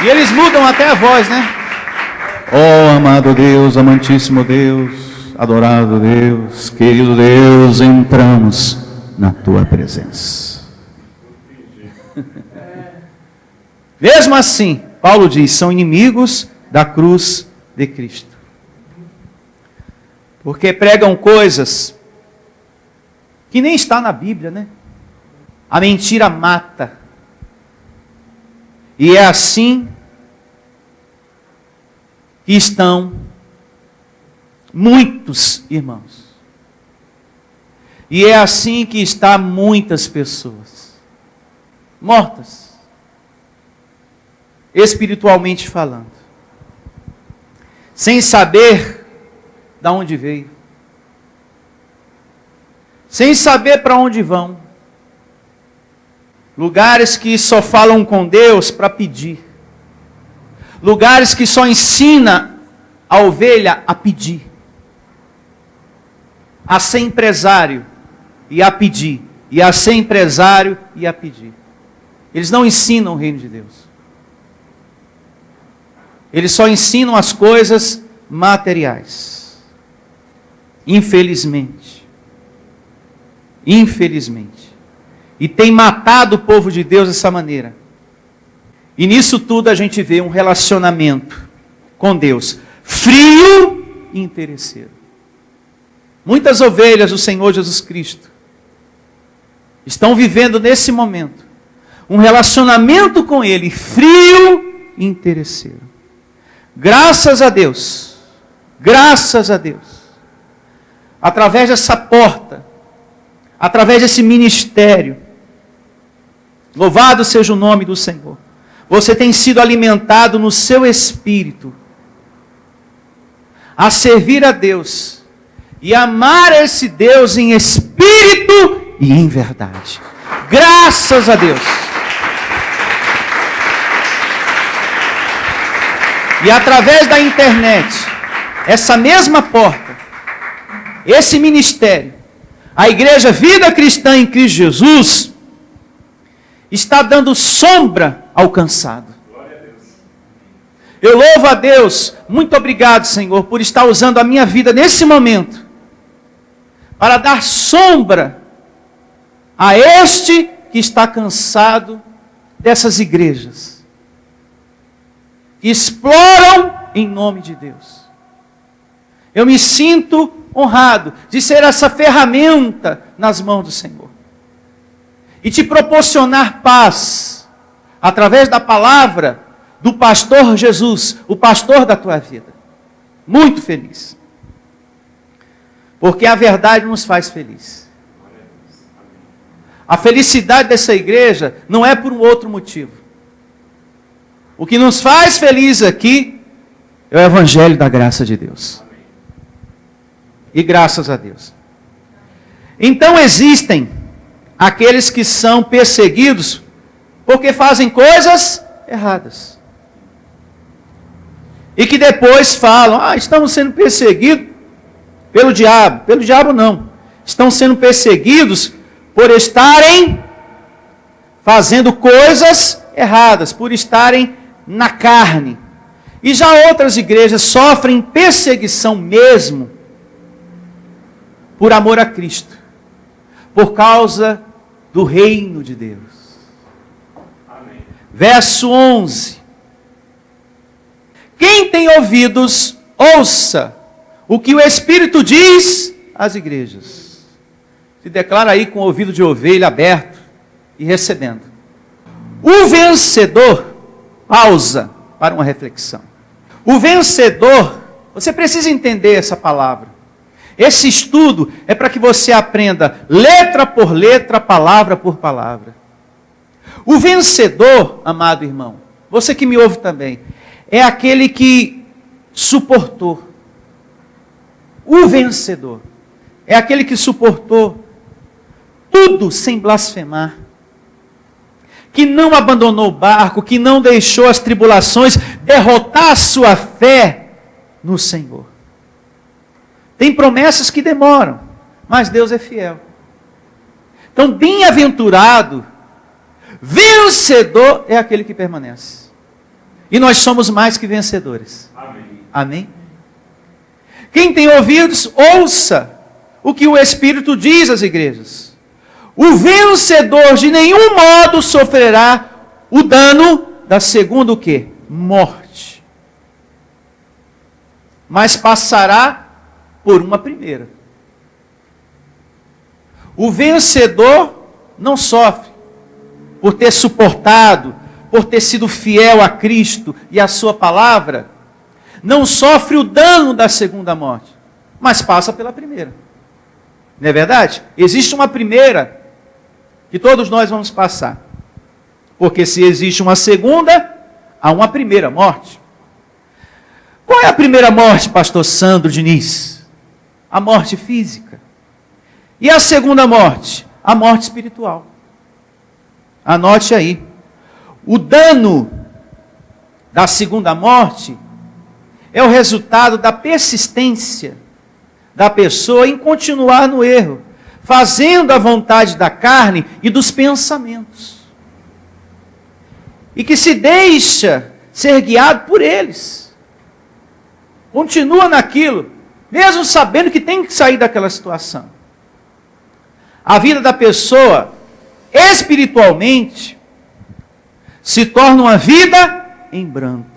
E eles mudam até a voz, né? Ó amado Deus, amantíssimo Deus, adorado Deus, querido Deus, entramos na tua presença. Mesmo assim, Paulo diz, são inimigos da cruz de Cristo. Porque pregam coisas que nem está na Bíblia, né? A mentira mata. E é assim que estão muitos irmãos. E é assim que está muitas pessoas mortas, espiritualmente falando, sem saber de onde veio, sem saber para onde vão, lugares que só falam com Deus para pedir, lugares que só ensina a ovelha a pedir, a ser empresário e a pedir, e a ser empresário e a pedir. Eles não ensinam o reino de Deus. Eles só ensinam as coisas materiais. Infelizmente. Infelizmente. E tem matado o povo de Deus dessa maneira. E nisso tudo a gente vê um relacionamento com Deus frio e interesseiro. Muitas ovelhas do Senhor Jesus Cristo estão vivendo nesse momento um relacionamento com Ele frio e interesseiro. Graças a Deus, através dessa porta, através desse ministério, louvado seja o nome do Senhor, você tem sido alimentado no seu espírito a servir a Deus e amar esse Deus em espírito e em verdade. Graças a Deus. E através da internet, essa mesma porta, esse ministério, a Igreja Vida Cristã em Cristo Jesus, está dando sombra ao cansado. Eu louvo a Deus, muito obrigado, Senhor, por estar usando a minha vida nesse momento, para dar sombra a este que está cansado dessas igrejas, que exploram em nome de Deus. Eu me sinto honrado de ser essa ferramenta nas mãos do Senhor. E te proporcionar paz, através da palavra do pastor Jesus, o pastor da tua vida. Muito feliz. Porque a verdade nos faz feliz. A felicidade dessa igreja não é por um outro motivo. O que nos faz feliz aqui é o Evangelho da graça de Deus. E graças a Deus. Então existem aqueles que são perseguidos porque fazem coisas erradas. E que depois falam, estamos sendo perseguidos pelo diabo. Pelo diabo não. Estão sendo perseguidos por estarem fazendo coisas erradas, por estarem na carne. E já outras igrejas sofrem perseguição mesmo por amor a Cristo, por causa do reino de Deus. Amém. Verso 11. Quem tem ouvidos, ouça o que o Espírito diz às igrejas. Se declara aí com o ouvido de ovelha aberto e recebendo. O vencedor, pausa para uma reflexão. O vencedor, você precisa entender essa palavra. Esse estudo é para que você aprenda letra por letra, palavra por palavra. O vencedor, amado irmão, você que me ouve também, é aquele que suportou. O vencedor é aquele que suportou tudo sem blasfemar, que não abandonou o barco, que não deixou as tribulações derrotar a sua fé no Senhor. Tem promessas que demoram, mas Deus é fiel. Então, bem-aventurado, vencedor é aquele que permanece. E nós somos mais que vencedores. Amém. Amém? Quem tem ouvidos, ouça o que o Espírito diz às igrejas. O vencedor de nenhum modo sofrerá o dano da segunda o quê? Morte. Mas passará por uma primeira. O vencedor não sofre por ter suportado, por ter sido fiel a Cristo e a sua palavra, não sofre o dano da segunda morte, mas passa pela primeira. Não é verdade? Existe uma primeira que todos nós vamos passar. Porque se existe uma segunda, há uma primeira morte. Qual é a primeira morte, pastor Sandro Diniz? A morte física. E a segunda morte? A morte espiritual. Anote aí. O dano da segunda morte é o resultado da persistência da pessoa em continuar no erro, fazendo a vontade da carne e dos pensamentos. E que se deixa ser guiado por eles. Continua naquilo, mesmo sabendo que tem que sair daquela situação. A vida da pessoa, espiritualmente, se torna uma vida em branco.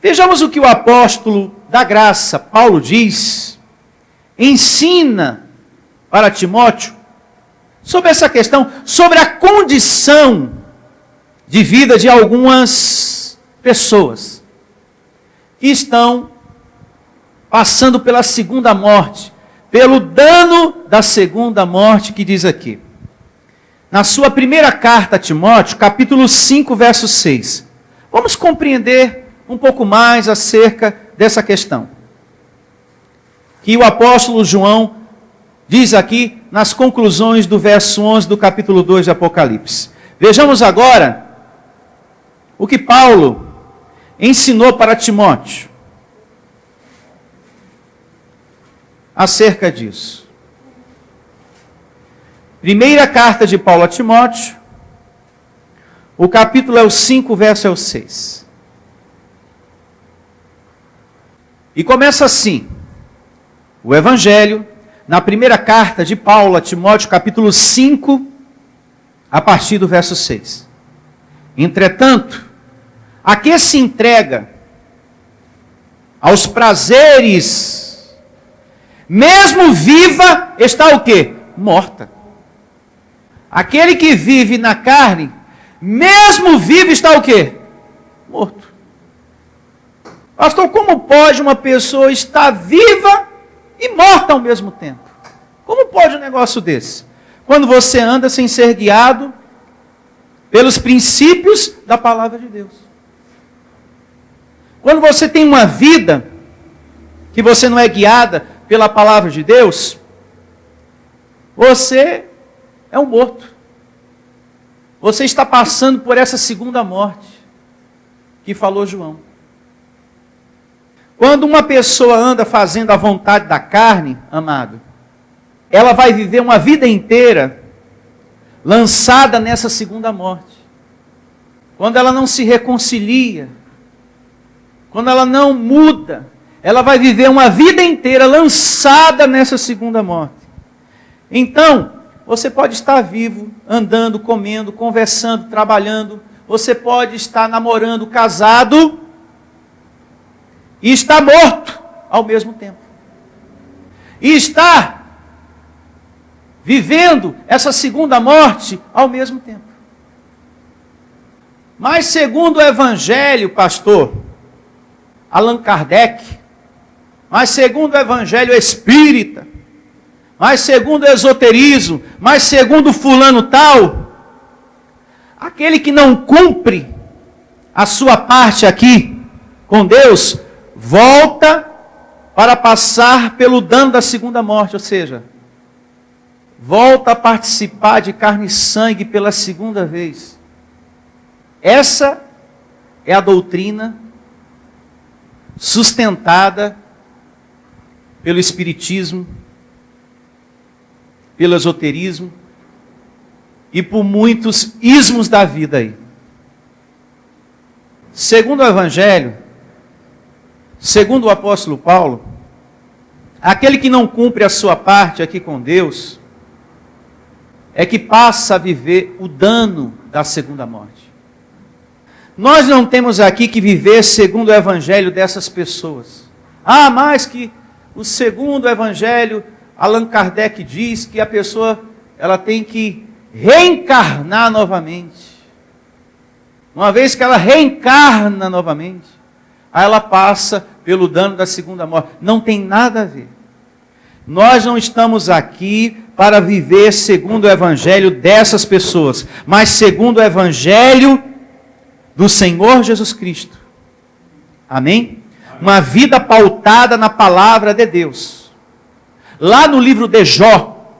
Vejamos o que o apóstolo da graça, Paulo, diz, ensina para Timóteo, sobre essa questão, sobre a condição de vida de algumas pessoas que estão passando pela segunda morte, pelo dano da segunda morte que diz aqui. Na sua primeira carta a Timóteo, capítulo 5, verso 6. Vamos compreender um pouco mais acerca dessa questão. Que o apóstolo João diz aqui nas conclusões do verso 11 do capítulo 2 de Apocalipse. Vejamos agora o que Paulo ensinou para Timóteo acerca disso. Primeira carta de Paulo a Timóteo, o capítulo é o 5, verso é o 6. E começa assim, o Evangelho, na primeira carta de Paulo a Timóteo, capítulo 5, a partir do verso 6. Entretanto, a que se entrega aos prazeres, mesmo viva, está o quê? Morta. Aquele que vive na carne, mesmo vivo, está o quê? Morto. Pastor, como pode uma pessoa estar viva e morta ao mesmo tempo? Como pode um negócio desse? Quando você anda sem ser guiado pelos princípios da palavra de Deus. Quando você tem uma vida que você não é guiada pela palavra de Deus, você é um morto. Você está passando por essa segunda morte que falou João. Quando uma pessoa anda fazendo a vontade da carne, amado, ela vai viver uma vida inteira lançada nessa segunda morte. Quando ela não se reconcilia, quando ela não muda, ela vai viver uma vida inteira lançada nessa segunda morte. Então, você pode estar vivo, andando, comendo, conversando, trabalhando. Você pode estar namorando, casado e estar morto ao mesmo tempo. E estar vivendo essa segunda morte ao mesmo tempo. Mas segundo o Evangelho, pastor Allan Kardec, mas segundo o Evangelho espírita, mas segundo o esoterismo, mas segundo fulano tal, aquele que não cumpre a sua parte aqui com Deus, volta para passar pelo dano da segunda morte, ou seja, volta a participar de carne e sangue pela segunda vez. Essa é a doutrina sustentada pelo espiritismo, pelo esoterismo e por muitos ismos da vida aí. Segundo o Evangelho, segundo o apóstolo Paulo, aquele que não cumpre a sua parte aqui com Deus, é que passa a viver o dano da segunda morte. Nós não temos aqui que viver segundo o Evangelho dessas pessoas. Mas que o segundo Evangelho, Allan Kardec diz que a pessoa ela tem que reencarnar novamente. Uma vez que ela reencarna novamente, aí ela passa pelo dano da segunda morte. Não tem nada a ver. Nós não estamos aqui para viver segundo o Evangelho dessas pessoas, mas segundo o Evangelho do Senhor Jesus Cristo. Amém? Uma vida pautada na palavra de Deus. Lá no livro de Jó,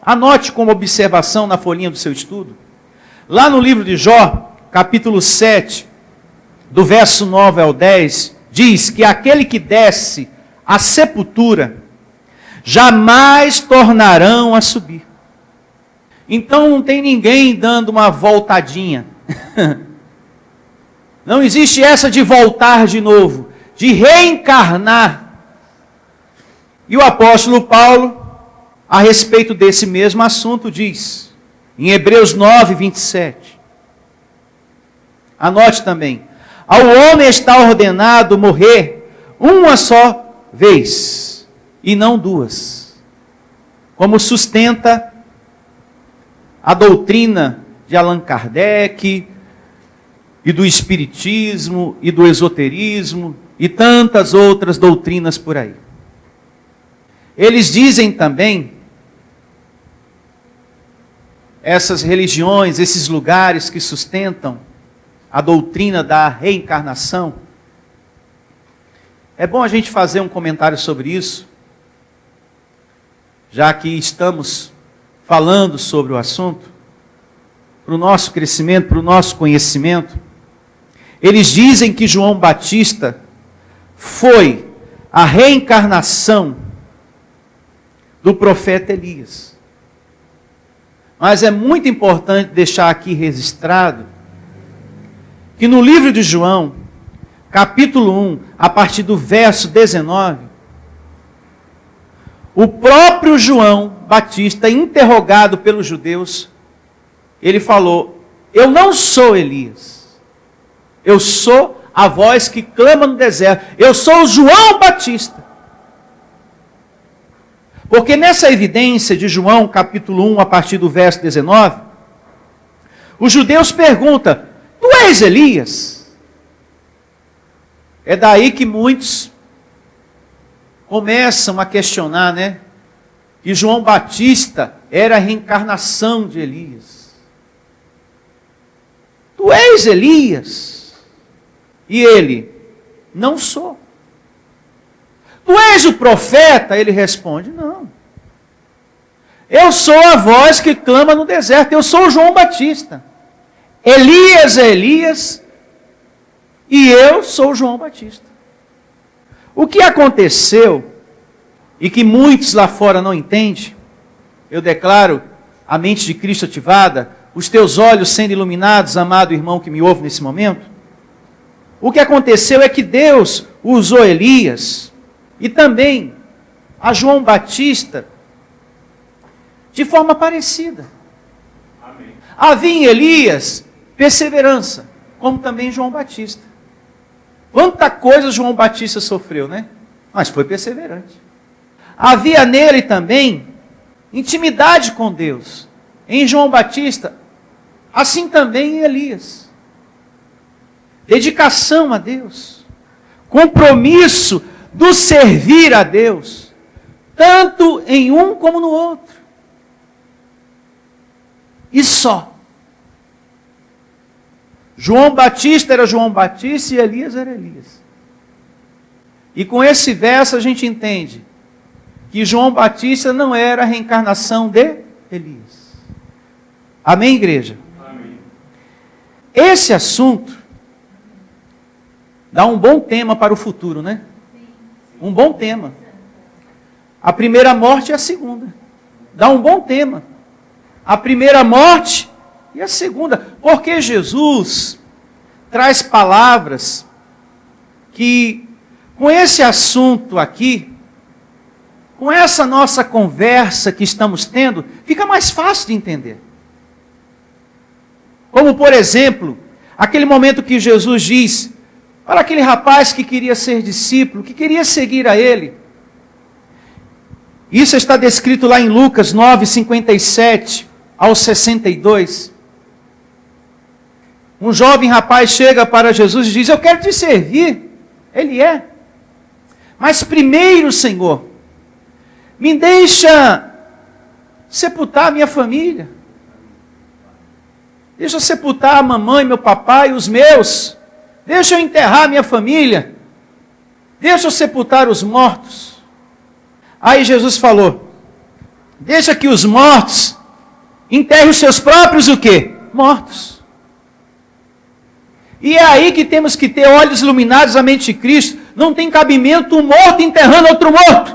anote como observação na folhinha do seu estudo. Lá no livro de Jó, capítulo 7, do verso 9 ao 10, diz que aquele que desce à sepultura, jamais tornarão a subir. Então não tem ninguém dando uma voltadinha. Não existe essa de voltar de novo, de reencarnar. E o apóstolo Paulo, a respeito desse mesmo assunto, diz, em Hebreus 9, 27. Anote também. Ao homem está ordenado morrer uma só vez, e não duas. Como sustenta a doutrina de Allan Kardec, e do espiritismo, e do esoterismo, e tantas outras doutrinas por aí. Eles dizem também, essas religiões, esses lugares que sustentam a doutrina da reencarnação, é bom a gente fazer um comentário sobre isso, já que estamos falando sobre o assunto, para o nosso crescimento, para o nosso conhecimento. Eles dizem que João Batista foi a reencarnação do profeta Elias. Mas é muito importante deixar aqui registrado que no livro de João, capítulo 1, a partir do verso 19, o próprio João Batista, interrogado pelos judeus, ele falou: eu não sou Elias, eu sou a voz que clama no deserto, eu sou o João Batista. Porque nessa evidência de João, capítulo 1, a partir do verso 19, os judeus perguntam: tu és Elias? É daí que muitos começam a questionar, né? Que João Batista era a reencarnação de Elias. Tu és Elias? E ele: não sou. Tu és o profeta? Ele responde: não. Eu sou a voz que clama no deserto, eu sou o João Batista. Elias é Elias e eu sou o João Batista. O que aconteceu, e que muitos lá fora não entendem, eu declaro a mente de Cristo ativada, os teus olhos sendo iluminados, amado irmão que me ouve nesse momento. O que aconteceu é que Deus usou Elias e também a João Batista de forma parecida. Amém. Havia em Elias perseverança, como também João Batista. Quanta coisa João Batista sofreu, né? Mas foi perseverante. Havia nele também intimidade com Deus. Em João Batista, assim também em Elias. dedicação a Deus, compromisso do servir a Deus, tanto em um como no outro. E só. João Batista era João Batista e Elias era Elias. E com esse verso a gente entende que João Batista não era a reencarnação de Elias. Amém, igreja? Amém. Esse assunto dá um bom tema para o futuro, né? Um bom tema. A primeira morte e a segunda. Dá um bom tema. A primeira morte e a segunda. Porque Jesus traz palavras que, com esse assunto aqui, com essa nossa conversa que estamos tendo, fica mais fácil de entender. Como, por exemplo, aquele momento que Jesus diz para aquele rapaz que queria ser discípulo, que queria seguir a ele. Isso está descrito lá em Lucas 9, 57 ao 62. Um jovem rapaz chega para Jesus e diz: eu quero te servir. Ele é. Mas primeiro, Senhor, me deixa sepultar a minha família. Deixa eu sepultar a mamãe, meu papai e os meus. Deixa eu enterrar a minha família. Deixa eu sepultar os mortos. Aí Jesus falou: deixa que os mortos enterrem os seus próprios o quê? Mortos. E é aí que temos que ter olhos iluminados à mente de Cristo. Não tem cabimento um morto enterrando outro morto.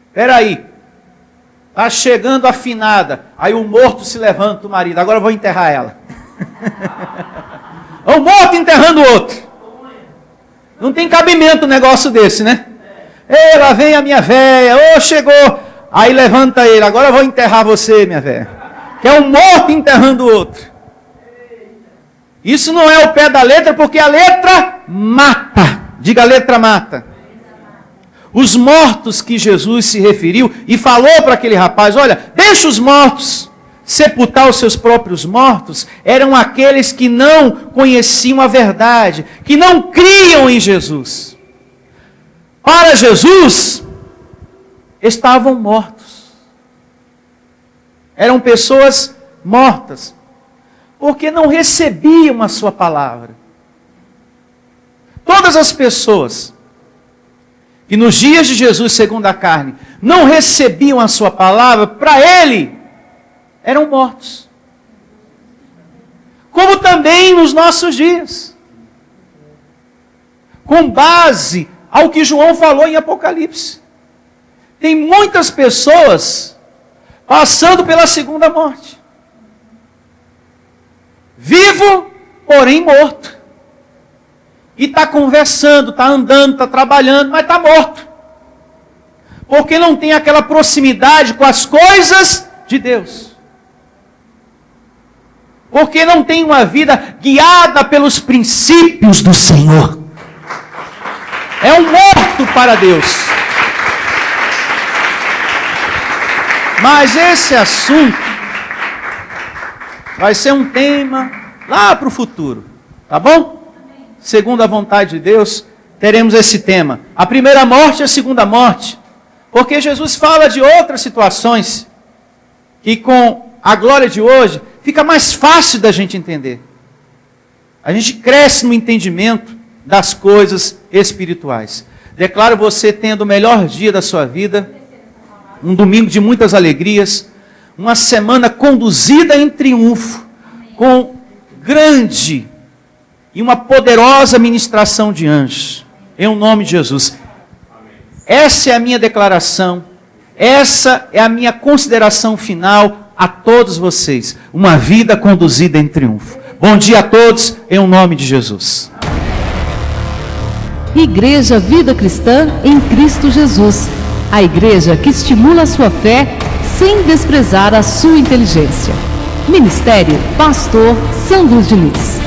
Espera aí. Está chegando a finada. Aí o morto se levanta, o marido. Agora eu vou enterrar ela. Um morto enterrando o outro. Não tem cabimento um negócio desse, né? Ei, lá vem a minha véia. Ô, chegou. Aí levanta ele. Agora eu vou enterrar você, minha véia. Que é um morto enterrando o outro. Isso não é o pé da letra, porque a letra mata. Diga, a letra mata. Os mortos que Jesus se referiu e falou para aquele rapaz: olha, deixa os mortos sepultar os seus próprios mortos, eram aqueles que não conheciam a verdade, que não criam em Jesus. Para Jesus, estavam mortos. Eram pessoas mortas, porque não recebiam a sua palavra. Todas as pessoas que nos dias de Jesus, segundo a carne, não recebiam a sua palavra, para ele, eram mortos. Como também nos nossos dias. Com base ao que João falou em Apocalipse. Tem muitas pessoas passando pela segunda morte. Vivo, porém morto. E está conversando, está andando, está trabalhando, mas está morto. Porque não tem aquela proximidade com as coisas de Deus. Porque não tem uma vida guiada pelos princípios do Senhor. É um morto para Deus. Mas esse assunto vai ser um tema lá para o futuro. Tá bom? Segundo a vontade de Deus, teremos esse tema. A primeira morte e a segunda morte. Porque Jesus fala de outras situações que com a glória de hoje fica mais fácil da gente entender. A gente cresce no entendimento das coisas espirituais. Declaro você tendo o melhor dia da sua vida, um domingo de muitas alegrias, uma semana conduzida em triunfo, com grande e uma poderosa ministração de anjos, em nome de Jesus. Essa é a minha declaração, essa é a minha consideração final a todos vocês, uma vida conduzida em triunfo. Bom dia a todos, em nome de Jesus. Igreja Vida Cristã em Cristo Jesus. A igreja que estimula a sua fé sem desprezar a sua inteligência. Ministério Pastor Sandro Diniz.